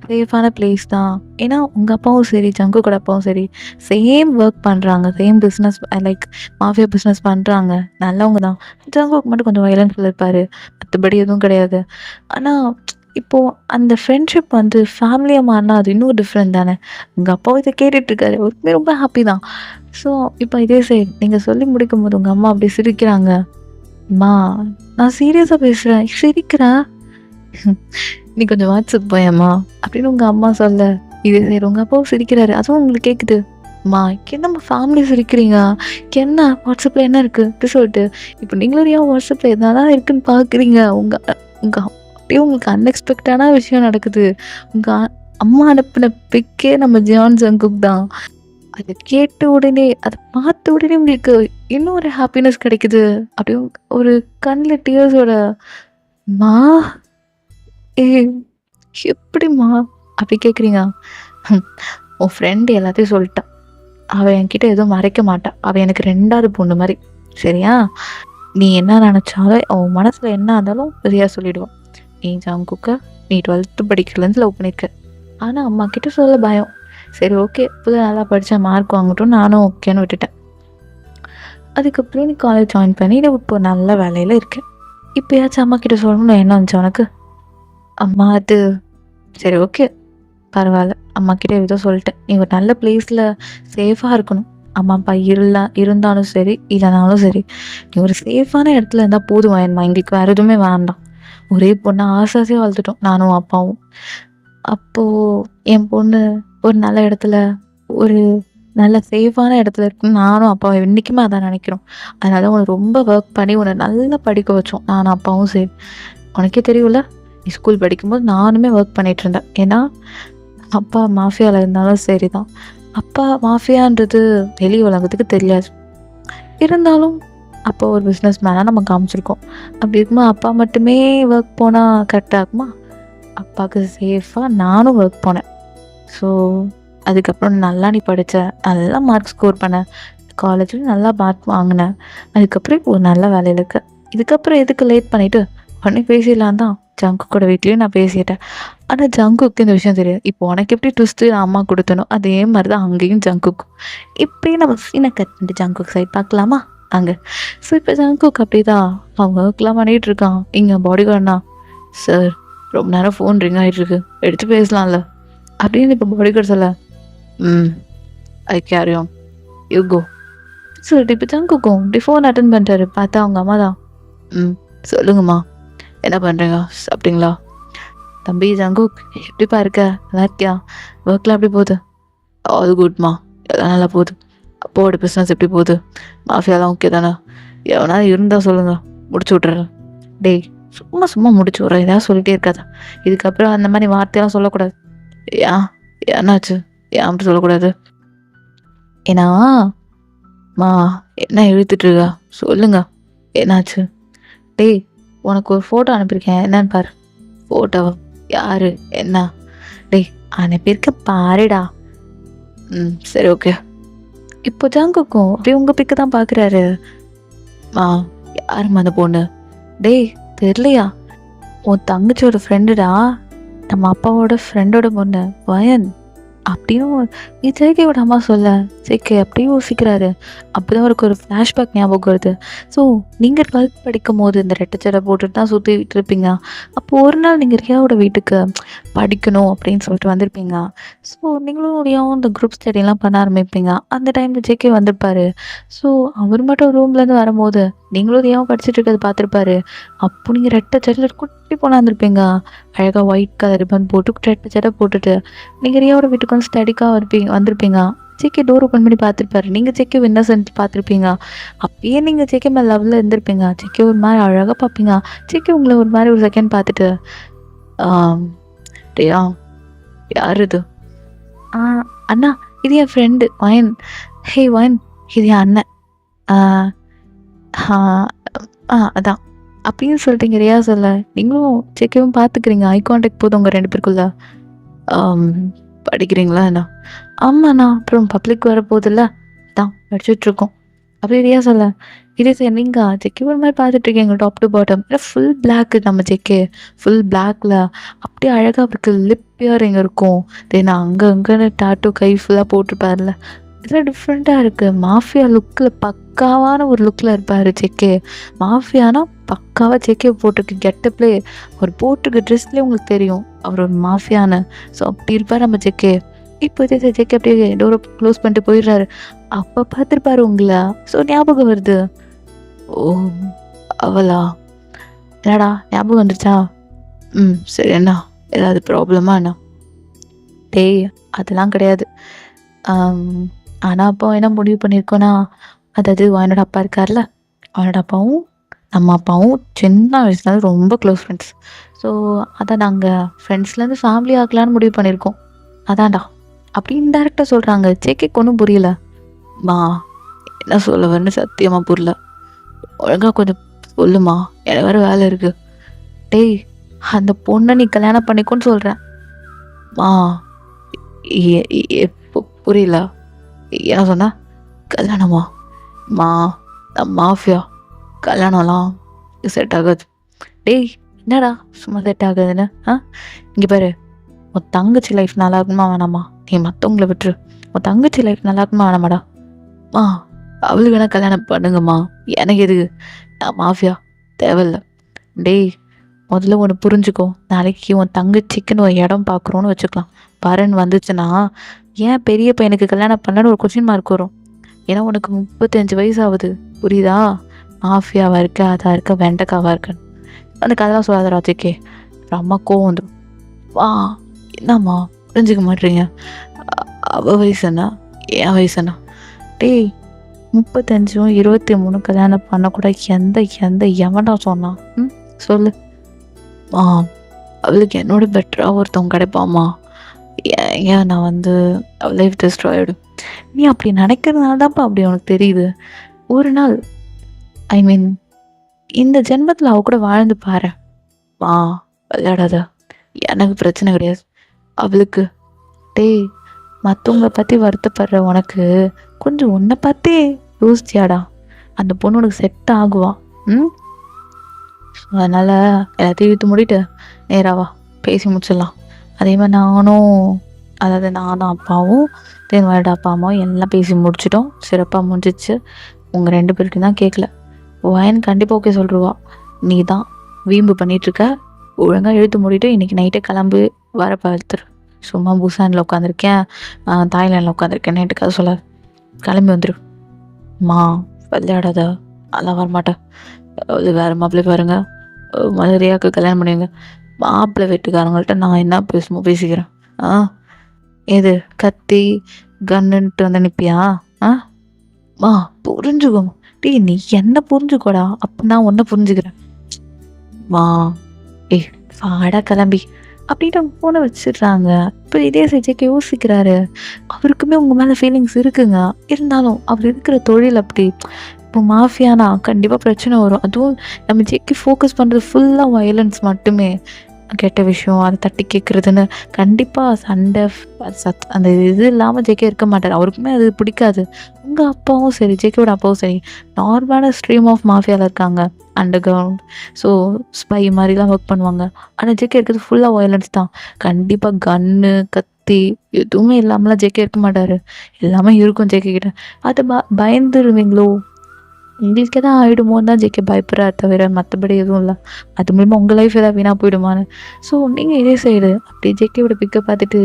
சேஃபான பிளேஸ் தான். ஏன்னா உங்கள் அப்பாவும் சரி ஜங்குக்கோட அப்பாவும் சரி சேம் ஒர்க் பண்ணுறாங்க, same business like mafia business பண்ணுறாங்க, நல்லவங்க தான். ஜங்குக்கு மட்டும் கொஞ்சம் வயலன்ஸில் இருப்பார், மற்றபடி எதுவும் கிடையாது. ஆனால் இப்போது அந்த ஃப்ரெண்ட்ஷிப் வந்து ஃபேமிலியாக மாறினா அது இன்னும் டிஃப்ரெண்ட் தானே. உங்கள் அப்பாவும் இதை கேட்டுட்ருக்காரு, ஒருமே ரொம்ப ஹாப்பி தான். ஸோ இப்போ இதே சைடு நீங்கள் சொல்லி முடிக்கும் போது உங்கள் அம்மா அப்படி சிரிக்கிறாங்க. அம்மா நான் சீரியஸாக பேசுகிறேன், சிரிக்கிறேன், நீ கொஞ்சம் வாட்ஸ்அப் போயம்மா அப்படின்னு உங்கள் அம்மா சொல்ல இதே சைடு உங்கள் அப்பாவும் சிரிக்கிறாரு. அதுவும் உங்களுக்கு கேட்குது. அம்மா என்னம்மா ஃபேமிலி சிரிக்கிறீங்க, என்ன வாட்ஸ்அப்பில் என்ன இருக்குது அப்படி சொல்லிட்டு. இப்போ நீங்களும் ஏன் வாட்ஸ்அப்பில் எதனால இருக்குன்னு பார்க்குறீங்க. உங்கள் அப்படியே உங்களுக்கு அன்எக்ஸ்பெக்டடான விஷயம் நடக்குது. உங்கள் அம்மா அனுப்பின பிக்கே நம்ம ஜான் ஜங்குக் தான். அதை கேட்ட உடனே அதை பார்த்த உடனே உங்களுக்கு இன்னும் ஒரு ஹாப்பினஸ் கிடைக்குது. அப்படியே ஒரு கண்ணில் டியர்ஸோட மா எப்படிம்மா அப்படி கேட்குறீங்க. உன் ஃப்ரெண்டு எல்லாத்தையும் சொல்லிட்டா. அவள் என்கிட்ட எதுவும் மறைக்க மாட்டா. அவள் எனக்கு 2வது பொண்ணு மாதிரி. சரியா? நீ என்ன நினச்சாலும் அவன் மனசில் என்ன இருந்தாலும் சரியாக சொல்லிடுவான். நீ ஜங்குக்கை நீ 12th படிக்கிறதுலேருந்து லவ் பண்ணியிருக்க. ஆனால் அம்மா கிட்ட சொல்ல பயம். சரி ஓகே, இப்போதான் நல்லா படித்தேன், மார்க் வாங்கட்டும், நானும் ஓகேன்னு விட்டுட்டேன். அதுக்கப்புறம் நீ காலேஜ் ஜாயின் பண்ணி இப்போ நல்ல வேலையில் இருக்கேன். இப்போயாச்சும் அம்மா கிட்ட சொல்லணும்னு என்ன வந்துச்சு உனக்கு? அம்மா அது சரி ஓகே பரவாயில்ல, அம்மா கிட்ட ஏதோ சொல்லிட்டேன். நீ ஒரு நல்ல பிளேஸில் சேஃபாக இருக்கணும். அம்மா அப்பா இருந்தாலும் சரி இல்லைனாலும் சரி, நீ ஒரு சேஃபான இடத்துல இருந்தால் போதும். வேணுமா எங்களுக்கு வேறு எதுவுமே வேண்டாம். ஒரே பொண்ணை ஆசாசியாக வளர்த்துட்டோம் நானும் அப்பாவும். அப்போது என் பொண்ணு ஒரு நல்ல இடத்துல, ஒரு நல்ல சேஃபான இடத்துல இருக்குன்னு நானும் அப்பாவும் என்றைக்குமே அதான் நினைக்கிறோம். அதனால உன்னை ரொம்ப ஒர்க் பண்ணி உன்னை நல்லா படிக்க வச்சோம் நானும் அப்பாவும் சரி. உனக்கே தெரியும்ல, நீ ஸ்கூல் படிக்கும்போது நானுமே ஒர்க் பண்ணிகிட்டு இருந்தேன். ஏன்னா அப்பா மாஃபியாவில் இருந்தாலும் சரி தான். அப்பா மாஃபியான்றது வெளி உலகத்துக்கு தெரியாது. இருந்தாலும் அப்பா ஒரு பிஸ்னஸ் மேனாக நம்ம காமிச்சிருக்கோம். அப்படி இருக்கும்போது அப்பா மட்டுமே ஒர்க் போனால் கரெக்டாக இருக்குமா? அப்பாவுக்கு சேஃபாக நானும் ஒர்க் போனேன். ஸோ அதுக்கப்புறம் நல்லா நீ படித்த, நல்லா மார்க் ஸ்கோர் பண்ண, காலேஜில் நல்லா மார்க் வாங்கினேன். அதுக்கப்புறம் இப்போ ஒரு நல்ல வேலையில் இருக்க. இதுக்கப்புறம் எதுக்கு லேட் பண்ணிவிட்டு உடனே பேசிடலாம் தான் ஜங்குக்கோட வீட்லேயும் நான் பேசிட்டேன். ஆனால் ஜங்குக்கு இந்த விஷயம் தெரியாது. இப்போ உனக்கு எப்படி ட்விஸ்ட்டு அம்மா கொடுத்தனோ அதே மாதிரி தான் அங்கேயும் ஜங்குக்கும். இப்படியே நம்ம சீனை கட் பண்ணிட்டு ஜங்குக் சைட் பார்க்கலாமா அங்கே? ஸோ இப்போ ஜங்குக் அப்படி தான் அவங்க ஒர்க்லாம் பண்ணிகிட்டு இருக்கான். இங்கே பாடி கார்டுனா, சார் ரொம்ப நேரம் ஃபோன் ரிங் ஆகிட்டுருக்கு, எடுத்து பேசலாம்ல அப்படின்னு இப்போ பாடி கார்டு சொல்ல, I carry on, you go சொல்லிட்டு இப்போ ஜங்குக்கும் இப்படி ஃபோன் அட்டன் பண்ணிட்டாரு. பார்த்தா அவங்க அம்மா தான். சொல்லுங்கம்மா, என்ன பண்ணுறீங்க, சாப்பிட்டீங்களா? தம்பி ஜங்குக் எப்படிப்பா இருக்க, நல்லா இருக்கியா? ஒர்க்லாம் எப்படி போகுது? ஆல் குட்மா, எல்லாம் நல்லா போகுது. அப்பாவோட பிஸ்னஸ் எப்படி போகுது? மாஃபியாலாம் ஓகே தானே? எவனா இருந்தால் சொல்லுங்கள், முடிச்சு விட்றேன். டேய் சும்மா சும்மா முடிச்சு விட்றேன், ஏதாவது சொல்லிகிட்டே இருக்காதா. இதுக்கப்புறம் அந்த மாதிரி வார்த்தையெல்லாம் சொல்லக்கூடாது. ஏன் என்னாச்சு? ஏன் அப்படி சொல்லக்கூடாது? ஏன்னா மா என்ன இழுத்துட்ருக்கா, சொல்லுங்க என்னாச்சு? டேய் உனக்கு ஒரு ஃபோட்டோ அனுப்பியிருக்கேன், என்னன்னு பாரு. ஃபோட்டோவா? யாரு, என்ன? டேய் அனுப்பியிருக்க பாருடா. சரி ஓகே. இப்போ ஜங்குக்கும் அப்படியே உங்கள் பிக்கு தான் பார்க்குறாரு. யாரும்மா அந்த பொண்ணு? டேய் தெரியலையா? உன் தங்கச்சியோட ஃப்ரெண்டுடா, நம்ம அப்பாவோட ஃப்ரெண்டோட பொண்ணு வயன் அப்படின்னு ஜேகேவோட அம்மா சொல்ல, ஜேகே அப்படியே யோசிக்கிறாரு. அப்போதான் அவருக்கு ஒரு ஃப்ளாஷ்பேக் ஞாபகம் வருது. ஸோ நீங்கள் 12th படிக்கும் போது இந்த ரெட்டச்சடை போட்டுட்டு தான் சுற்றிட்டு இருப்பீங்க. அப்போது ஒரு நாள் நீங்கள் ரியாவோட வீட்டுக்கு படிக்கணும் அப்படின்னு சொல்லிட்டு வந்திருப்பீங்க. ஸோ நீங்களும் ரியாவும் இந்த குரூப் ஸ்டடிலாம் பண்ண ஆரம்பிப்பீங்க. அந்த டைமில் ஜேகே வந்திருப்பார். ஸோ அவர் மட்டும் ரூம்லேருந்து வரும்போது நீங்களும் ரியாவும் படிச்சுட்டு இருக்கிறது பார்த்துருப்பாரு. அப்போ நீங்கள் ரெட்டச்சடையில் குட்டி பொண்ணாக இருந்திருப்பீங்க. அழகாக ஒயிட் கலர் ரிப்பன் போட்டு ரெட்டச்சடை போட்டுட்டு நீங்கள் ரியாவோட வீட்டுக்கு வந்து ஸ்டடிக்காக வந்திருப்பீங்க. ஜேகே டோர் ஓப்பன் பண்ணி பார்த்துருப்பாரு. நீங்கள் ஜேகே இன்னசென்ட் பார்த்துருப்பீங்க. அப்பயே நீங்கள் ஜேகே மேலே லவ்வில் இருந்திருப்பீங்க. ஜேகே ஒரு மாதிரி அழகாக பார்ப்பீங்க. ஜேகே உங்களை ஒரு மாதிரி ஒரு செகண்ட் பார்த்துட்டு, ரியா யார் இது? அண்ணா இது என் ஃப்ரெண்டு வயன். ஹே வயன், இது என் அண்ணன். அதான் அப்படின்னு சொல்லிட்டீங்க. ரியா சொல்ல, நீங்களும் ஜேகேவும் பார்த்துக்கிறீங்க. ஐ கான்டாக்ட் போதும் உங்கள் 2 பேருக்குள்ள. படிக்கிறீங்களா என்ன? ஆமாண்ணா, அப்புறம் பப்ளிக் வர போதில்ல, தான் படிச்சுட்ருக்கோம். அப்படி ரியா சொல்ல, இதே சார் நீங்கள் ஜெக்கே ஒரு மாதிரி பார்த்துட்ருக்கீங்க டாப் டு பாட்டம். ஏன்னா ஃபுல் பிளாக்கு நம்ம ஜெக்கே, ஃபுல் பிளாக்ல அப்படியே அழகாக அவருக்கு லிப் இயரிங் இருக்கும். தென் அங்கே டாட்டூ கை ஃபுல்லாக போட்டிருப்பார்ல, இதெல்லாம் டிஃப்ரெண்ட்டாக இருக்குது. மாஃபியா லுக்கில் பக்காவான ஒரு லுக்கில் இருப்பார் ஜெக்கே. மாஃபியானா பக்காவாக ஜெக்கே போட்டிருக்கு கெட்டப்லே, அவர் போட்டிருக்க ட்ரெஸ்லேயே உங்களுக்கு தெரியும் அவர் ஒரு மாஃபியானு. ஸோ அப்படி இருப்பார் நம்ம ஜெக்கே. இப்போ இதே ஜெக்கே அப்படியே டோரை க்ளோஸ் பண்ணிட்டு போயிடுறாரு. அப்போ பார்த்துருப்பாரு உங்களை. ஸோ ஞாபகம் வருது. ஓ அவளா? என்னடா ஞாபகம் வந்துருச்சா? சரி, என்ன ஏதாவது ப்ராப்ளமா என்ன? டேய் அதெல்லாம் கிடையாது. ஆனால் அப்போ என்ன முடிவு பண்ணியிருக்கோன்னா, அதாவது அவனோட அப்பா இருக்கார்ல, அவனோட அப்பாவும் நம்ம அப்பாவும் சின்ன வயசுலேருந்து ரொம்ப க்ளோஸ் ஃப்ரெண்ட்ஸ். ஸோ அதான் நாங்கள் ஃப்ரெண்ட்ஸ்லேருந்து ஃபேமிலி ஆகலான்னு முடிவு பண்ணியிருக்கோம். அதான்டா அப்படி இன்டெரக்டாக சொல்கிறாங்க. ஜேகேக்கு ஒன்றும் புரியல. மா என்ன சொல்ல வரேன்னு சத்தியமாக புரியல. ஒழுங்காக கொஞ்சம் சொல்லுமா, எனக்கு வேறு வேலை இருக்குது. டேய் அந்த பொண்ணை நீ கல்யாணம் பண்ணிக்கோன்னு சொல்கிறேன். மா எப்போ புரியல. என்ன சொன்ன? கல்யாணமா? மா நான் மாஃபியா. கல்யாணம்லாம் செட் ஆகாது. டேய் என்னடா சும்மா செட் ஆகுதுன்னு? இங்கே பாரு, உன் தங்கச்சி லைஃப் நல்லா இருக்குமா வேணாமா? நீ மற்றவங்கள விட்டுரு. உன் தங்கச்சி லைஃப் நல்லா இருக்குமா வேணாமாடா? மா அவளுக்கு வேணா கல்யாணம் பண்ணுங்கம்மா, எனக்கு எதுக்கு? நான் மாஃபியா தேவையில்ல. டேய் முதல்ல ஒன்று புரிஞ்சுக்கோ. நாளைக்கு உன் தங்கச்சிக்குன்னு ஒரு இடம் பார்க்குறோன்னு வச்சுக்கலாம். வரன் வந்துச்சுன்னா ஏன் பெரிய பையனுக்கு கல்யாணம் பண்ணலன்னு ஒரு கொஸ்டின் மார்க் வரும். ஏன்னா உனக்கு 35 வயசு ஆகுது. புரியுதா? மாஃபியாவாக இருக்க, அதாக இருக்க, வெண்டைக்காவாக இருக்கேன் அந்த கதெல்லாம் சொல்லாத ராஜிக்கே. அம்மா கோவம் வந்துடும். வா என்னம்மா புரிஞ்சுக்க மாட்டீங்க? அவள் வயசு என்ன, என் வயசு என்ன? டேய் 35 23 கல்யாணம் பண்ணக்கூட எந்த எந்த எவன்டா சொன்னான்? சொல்லு. அவளுக்கு என்னோட பெட்டராக ஒருத்தவங்க கிடைப்பாம்மா. ஏன் நான் வந்து லைஃப் டிஸ்ட்ராய்டு. நீ அப்படி நினைக்கிறதுனால தான்ப்பா அப்படி உனக்கு தெரியுது. ஒரு நாள் ஐ மீன் இந்த ஜென்மத்தில் அவ கூட வாழ்ந்து பாரு. விளையாடாத. எனக்கு பிரச்சனை கிடையாது, அவளுக்கு. டேய் மற்றவங்களை பற்றி வருத்தப்படுற உனக்கு கொஞ்சம் உன்னை பற்றி யோசிச்சியாடா? அந்த பொண்ணு உனக்கு செட் ஆகுவா? அதனால் எல்லாத்தையும் இழுத்து மூடிட்டு நேராவா பேசி முடிச்சிடலாம். அதே மாதிரி நானும் அப்பாவும் தேன்வாயோட அப்பா அம்மாவும் எல்லாம் பேசி முடிச்சிட்டோம். சிறப்பாக முடிஞ்சிச்சு. உங்கள் 2 பேருக்கு தான் கேட்கல. வயன் கண்டிப்பாக ஓகே சொல்லிடுவா. நீ தான் வீம்பு பண்ணிகிட்ருக்க. ஒழுங்காக இழுத்து மூடிட்டு இன்றைக்கி நைட்டே கிளம்பு. வர பார்த்துரு. சும்மா புசானில் உட்காந்துருக்கேன், தாய்லாண்டில் உட்காந்துருக்கேன், நைட்டுக்காக சொல்லாது. கிளம்பி வந்துடு. விளையாடாத. அதெல்லாம் வரமாட்டேன். அது வேறு மாப்பிள்ளை பாருங்க, மதுரையாவுக்கு கல்யாணம் பண்ணுவீங்க. மாப்பிள்ளை வீட்டுக்காரங்கள்ட்ட நான் என்ன பேசிக்கிறேன்? எது கத்தி கன்னுன்ட்டு வந்து நிற்பியா? புரிஞ்சுக்கோ. டேய் நீ என்ன புரிஞ்சுக்கோடா, அப்போ நான் ஒன்றை புரிஞ்சுக்கிறேன். வாடா கிளம்பி அப்படின்ட்டு அவங்க ஃபோனை வச்சிடுறாங்க. இப்போ இதே செஜேக்கு யோசிக்கிறாரு. அவருக்குமே உங்கள் மேலே ஃபீலிங்ஸ் இருக்குங்க. இருந்தாலும் அவர் இருக்கிற தொழில் அப்படி. இப்போ மாஃபியானா கண்டிப்பாக பிரச்சனை வரும். அதுவும் நம்ம ஜேக்கு ஃபோக்கஸ் பண்ணுறது ஃபுல்லாக வயலன்ஸ் மட்டுமே. கெட்ட விஷயம் அதை தட்டி கேட்குறதுன்னு கண்டிப்பாக சண்டை அந்த இது இல்லாமல் ஜேகே இருக்க மாட்டார். அவருக்குமே அது பிடிக்காது. உங்கள் அப்பாவும் சரி, ஜேகேவோட அப்பாவும் சரி, நார்மலான ஸ்ட்ரீம் ஆஃப் மாஃபியாவில் இருக்காங்க. அண்டர் கிரவுண்ட், ஸோ ஸ்பை மாதிரிலாம் ஒர்க் பண்ணுவாங்க. ஆனால் ஜேகே இருக்கிறது ஃபுல்லாக வயலன்ஸ் தான். கண்டிப்பாக கன்னு கத்தி எதுவுமே இல்லாமலாம் ஜேகே இருக்க மாட்டார். எல்லாமே இருக்கும் ஜேகே கிட்ட. அதை பயந்துருவீங்களோ? உங்களுக்கு எதாவது ஆகிடுமோன்னு தான் ஜேகே பயப்படுறாரு தவிர மற்றபடி எதுவும் இல்லை. அது மூலிமா உங்கள் லைஃப் எதாவது வீணாக போயிடுமான்னு. ஸோ நீங்கள் இதே சைடு அப்படியே ஜேகேவோட பிக்கை பார்த்துட்டு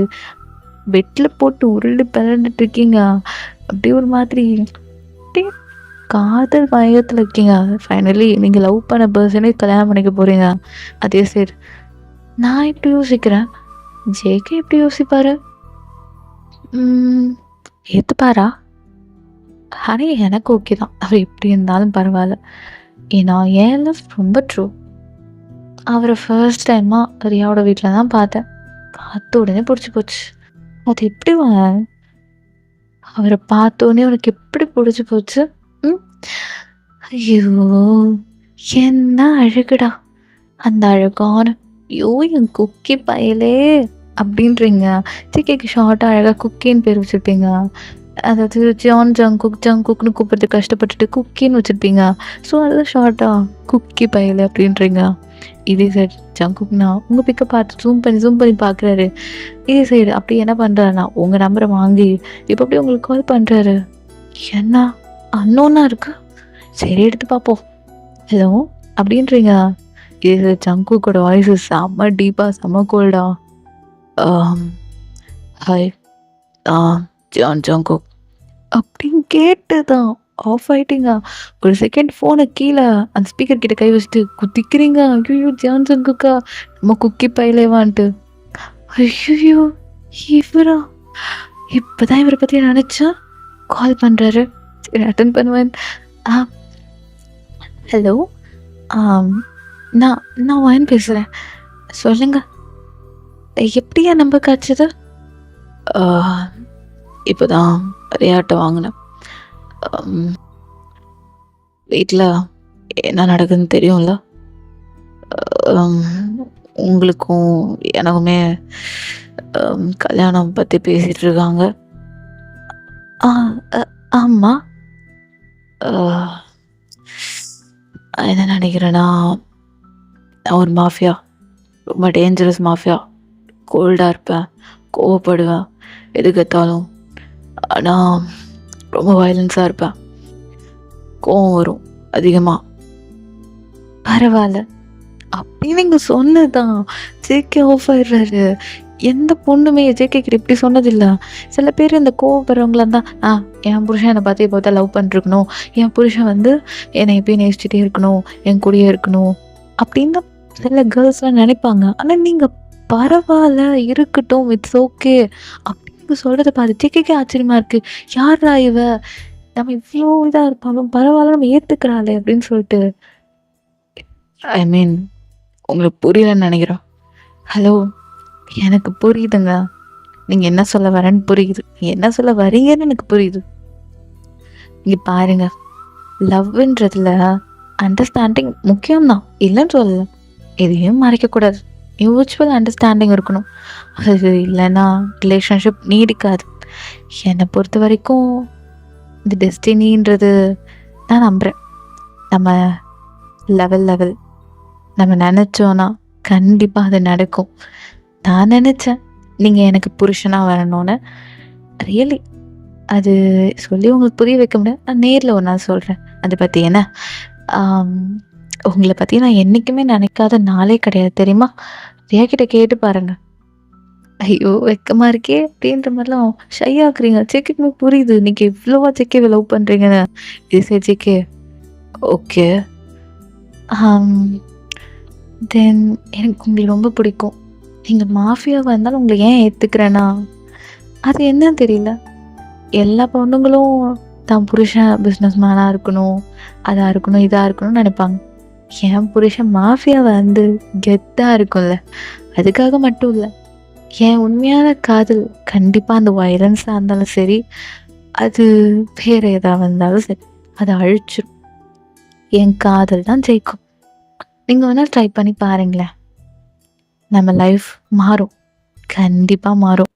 பெட்டில் போட்டு உருண்டு பிறண்டுட்டு இருக்கீங்க. அப்படியே ஒரு மாதிரி அப்படியே காதல் பயத்தில் இருக்கீங்க. ஃபைனலி நீங்கள் லவ் பண்ண பர்சனே கல்யாணம் பண்ணிக்க போகிறீங்க. அதே சைடு நான் எப்படி யோசிக்கிறேன், ஜேகே எப்படி யோசிப்பார்? ஏற்றுப்பாரா? ஆனால் எனக்கு ஓகே தான், அவர் எப்படி இருந்தாலும் பரவாயில்ல. ஏன்னா என் லவ் ரொம்ப ட்ரூ. அவரை ஃபர்ஸ்ட் டைமாக ரியாவோட வீட்டில் தான் பார்த்தேன். பார்த்த உடனே பிடிச்சி போச்சு. அது எப்படி அவரை பார்த்த உடனே உனக்கு எப்படி பிடிச்சி போச்சு? ஐயோ என்ன அழகுடா அந்த அழகான. ஐயோ என் குக்கி பயலே அப்படின்றீங்க. ஜேகேக்கு ஷார்ட்டாக அழகாக குக்கின்னு பேர் வச்சுருப்பீங்க. அதாவது ஜங்குக்னு கூப்பிட்டு கஷ்டப்பட்டுட்டு குக்கின்னு வச்சுருப்பீங்க. ஸோ அதுதான் ஷார்ட்டாக குக்கி பயல் அப்படின்றீங்க. இதே சைடு ஜங்குக்னா உங்கள் பிக்கை பார்த்து ஜூம் பண்ணி பார்க்குறாரு. இதே சைடு அப்படி என்ன பண்ணுறாருனா உங்கள் நம்பரை வாங்கி இப்போ அப்படியே உங்களுக்கு கால் பண்ணுறாரு. என்ன அன்னோன்னா இருக்கு, சரி எடுத்து பார்ப்போம். ஹலோ அப்படின்றீங்க. இதே சைடு ஜங்குக்கோட வாய்ஸு செம்ம டீப்பாக செம்ம கோல்டா. ஹாய் ஜங்குக் அப்படின்னு கேட்டுதான் ஆஃப் ஆயிட்டீங்க. ஒரு செகண்ட் ஃபோனை கீழே அந்த ஸ்பீக்கர் கிட்ட கை வச்சுட்டு குதிக்கிறீங்க. ஐயோ ஜங்குக்கா நம்ம குக்கி பையலேவான்ட்டு. ஐயோ இவரா? இப்போதான் இவரை பற்றி நினச்சா கால் பண்ணுறாரு. சரி அட்டன் பண்ணுவேன். ஹலோ நான் வயன் பேசுகிறேன், சொல்லுங்க. எப்படியா நம்பர் காய்ச்சது? இப்போ தான் ரியாட்ட வாங்கினேன். வீட்டில் என்ன நடக்குதுன்னு தெரியும்ல. உங்களுக்கும் எனக்குமே கல்யாணம் பற்றி பேசிகிட்டு இருக்காங்க. ஆ அ ஆமா. அ என்ன நெனைக்கிறேன்னா, நான் ஒரு மாஃபியா. ரொம்ப டேஞ்சரஸ் மாஃபியா. கோல்டா இருப்பேன், கோவப்படுவேன், எதுக்கெடுத்தாலும். ஆனா, ரொம்ப வயலன்ஸா இருப்பேன். கோவம் வரும் அதிகமா. பரவால்ல. அப்பயும் நீங்க சொன்னதுதான். ஜேகே ஆஃப் ஆயிடுறாரு. எந்த பொண்ணுமே ஜேகே கிட்ட இப்படி சொன்னதில்ல. சில பேர் இந்த கோவப்படுறவங்களா இருந்தா, என் புருஷன் என்ன பார்த்து எப்ப பார்த்தா லவ் பண்ணிட்டுருக்கணும். என் புருஷன் வந்து என்னை எப்பயும் நேசிச்சுட்டே இருக்கணும். என் கூடயே இருக்கணும். அப்படின்னு தான் சில கேர்ள்ஸ்லாம் நெனைப்பாங்க. ஆனா நீங்க பரவால்ல, இருக்கட்டும், இட்ஸ் ஓகே. அப்படின்னு சொல்றத பார்த்து ஜேகேக்கே ஆச்சரியமா இருக்கு. யார்ரா இவ? நம்ம இவ்ளோ இதா இருப்பாலும் பரவால்ல நம்ம ஏத்துக்கிறாளே அப்படின்னு சொல்லிட்டு. ஐ மீன் உங்களுக்கு புரியலன்னு நெனைக்கிறேன். ஹலோ! எனக்கு புரியுதுங்க. நீங்க என்ன சொல்ல வரேன்னு புரியுது. நீங்க என்ன சொல்ல வரீங்கன்னு எனக்கு புரியுது. இங்க பாருங்க, லவ்ன்றதுல அண்டர்ஸ்டாண்டிங் முக்கியம் தான். இல்லன்னு சொல்லல. எதையும் மறைக்கக்கூடாது. மியூச்சுவல் அண்டர்ஸ்டாண்டிங் இருக்கணும். அது இல்லன்னா ரிலேஷன்ஷிப் நீடிக்காது. என்னை பொறுத்த வரைக்கும் இந்த டெஸ்டினின்றது நான் நம்புறேன். நம்ம லெவல் நம்ம நெனச்சோன்னா கண்டிப்பா அது நடக்கும். நான் நெனச்சேன், நீங்க எனக்கு புருஷனா வரணும்னு. ரியலி அது சொல்லி உங்களுக்கு புரிய வைக்க முடியாது. நான் நேர்ல ஒரு நாள் சொல்றேன். அத பத்தி என்ன? ஆம், உங்கள பத்தி நான் என்னைக்குமே நெனைக்காத நாளே கிடையாது தெரியுமா? ரியா கிட்ட கேட்டு பாருங்க. ஐயோ! வெட்கமா இருக்கே! அப்டின்ற மாரிலாம் ஷை ஆக்குறீங்க. ஜேகேக்கு புரியுது. நீங்க எவ்வளவா ஜேகேவ லவ் பண்றீங்கன்னு. இது சரி ஜேகே. ஓகே. ஆம். தென் எனக்கு உங்கள ரொம்ப பிடிக்கும். நீங்க மாஃபியாவா இருந்தாலும் உங்கள ஏன் ஏத்துக்கிறேன்னா, அது என்னன்னு தெரியல. எல்லா பொண்ணுங்களும் தான் புருஷன் பிஸ்னஸ் மேனா இருக்கணும், அதா இருக்கணும், இதா இருக்கணும்னு நெனைப்பாங்க. என் புருஷன் மாஃபியாவா வந்து கெத்தா இருக்கும்ல. அதுக்காக மட்டும் இல்ல. என் உண்மையான காதல் கண்டிப்பா அந்த வயலன்ஸா இருந்தாலும் சரி, அது வேற எதா இருந்தாலும் சரி, அத அழிச்சிரும். என் காதல் தான் ஜெயிக்கும். நீங்க வேணா ட்ரை பண்ணி பாருங்களேன். நம்ம லைஃப் மாறும். கண்டிப்பா மாறும்.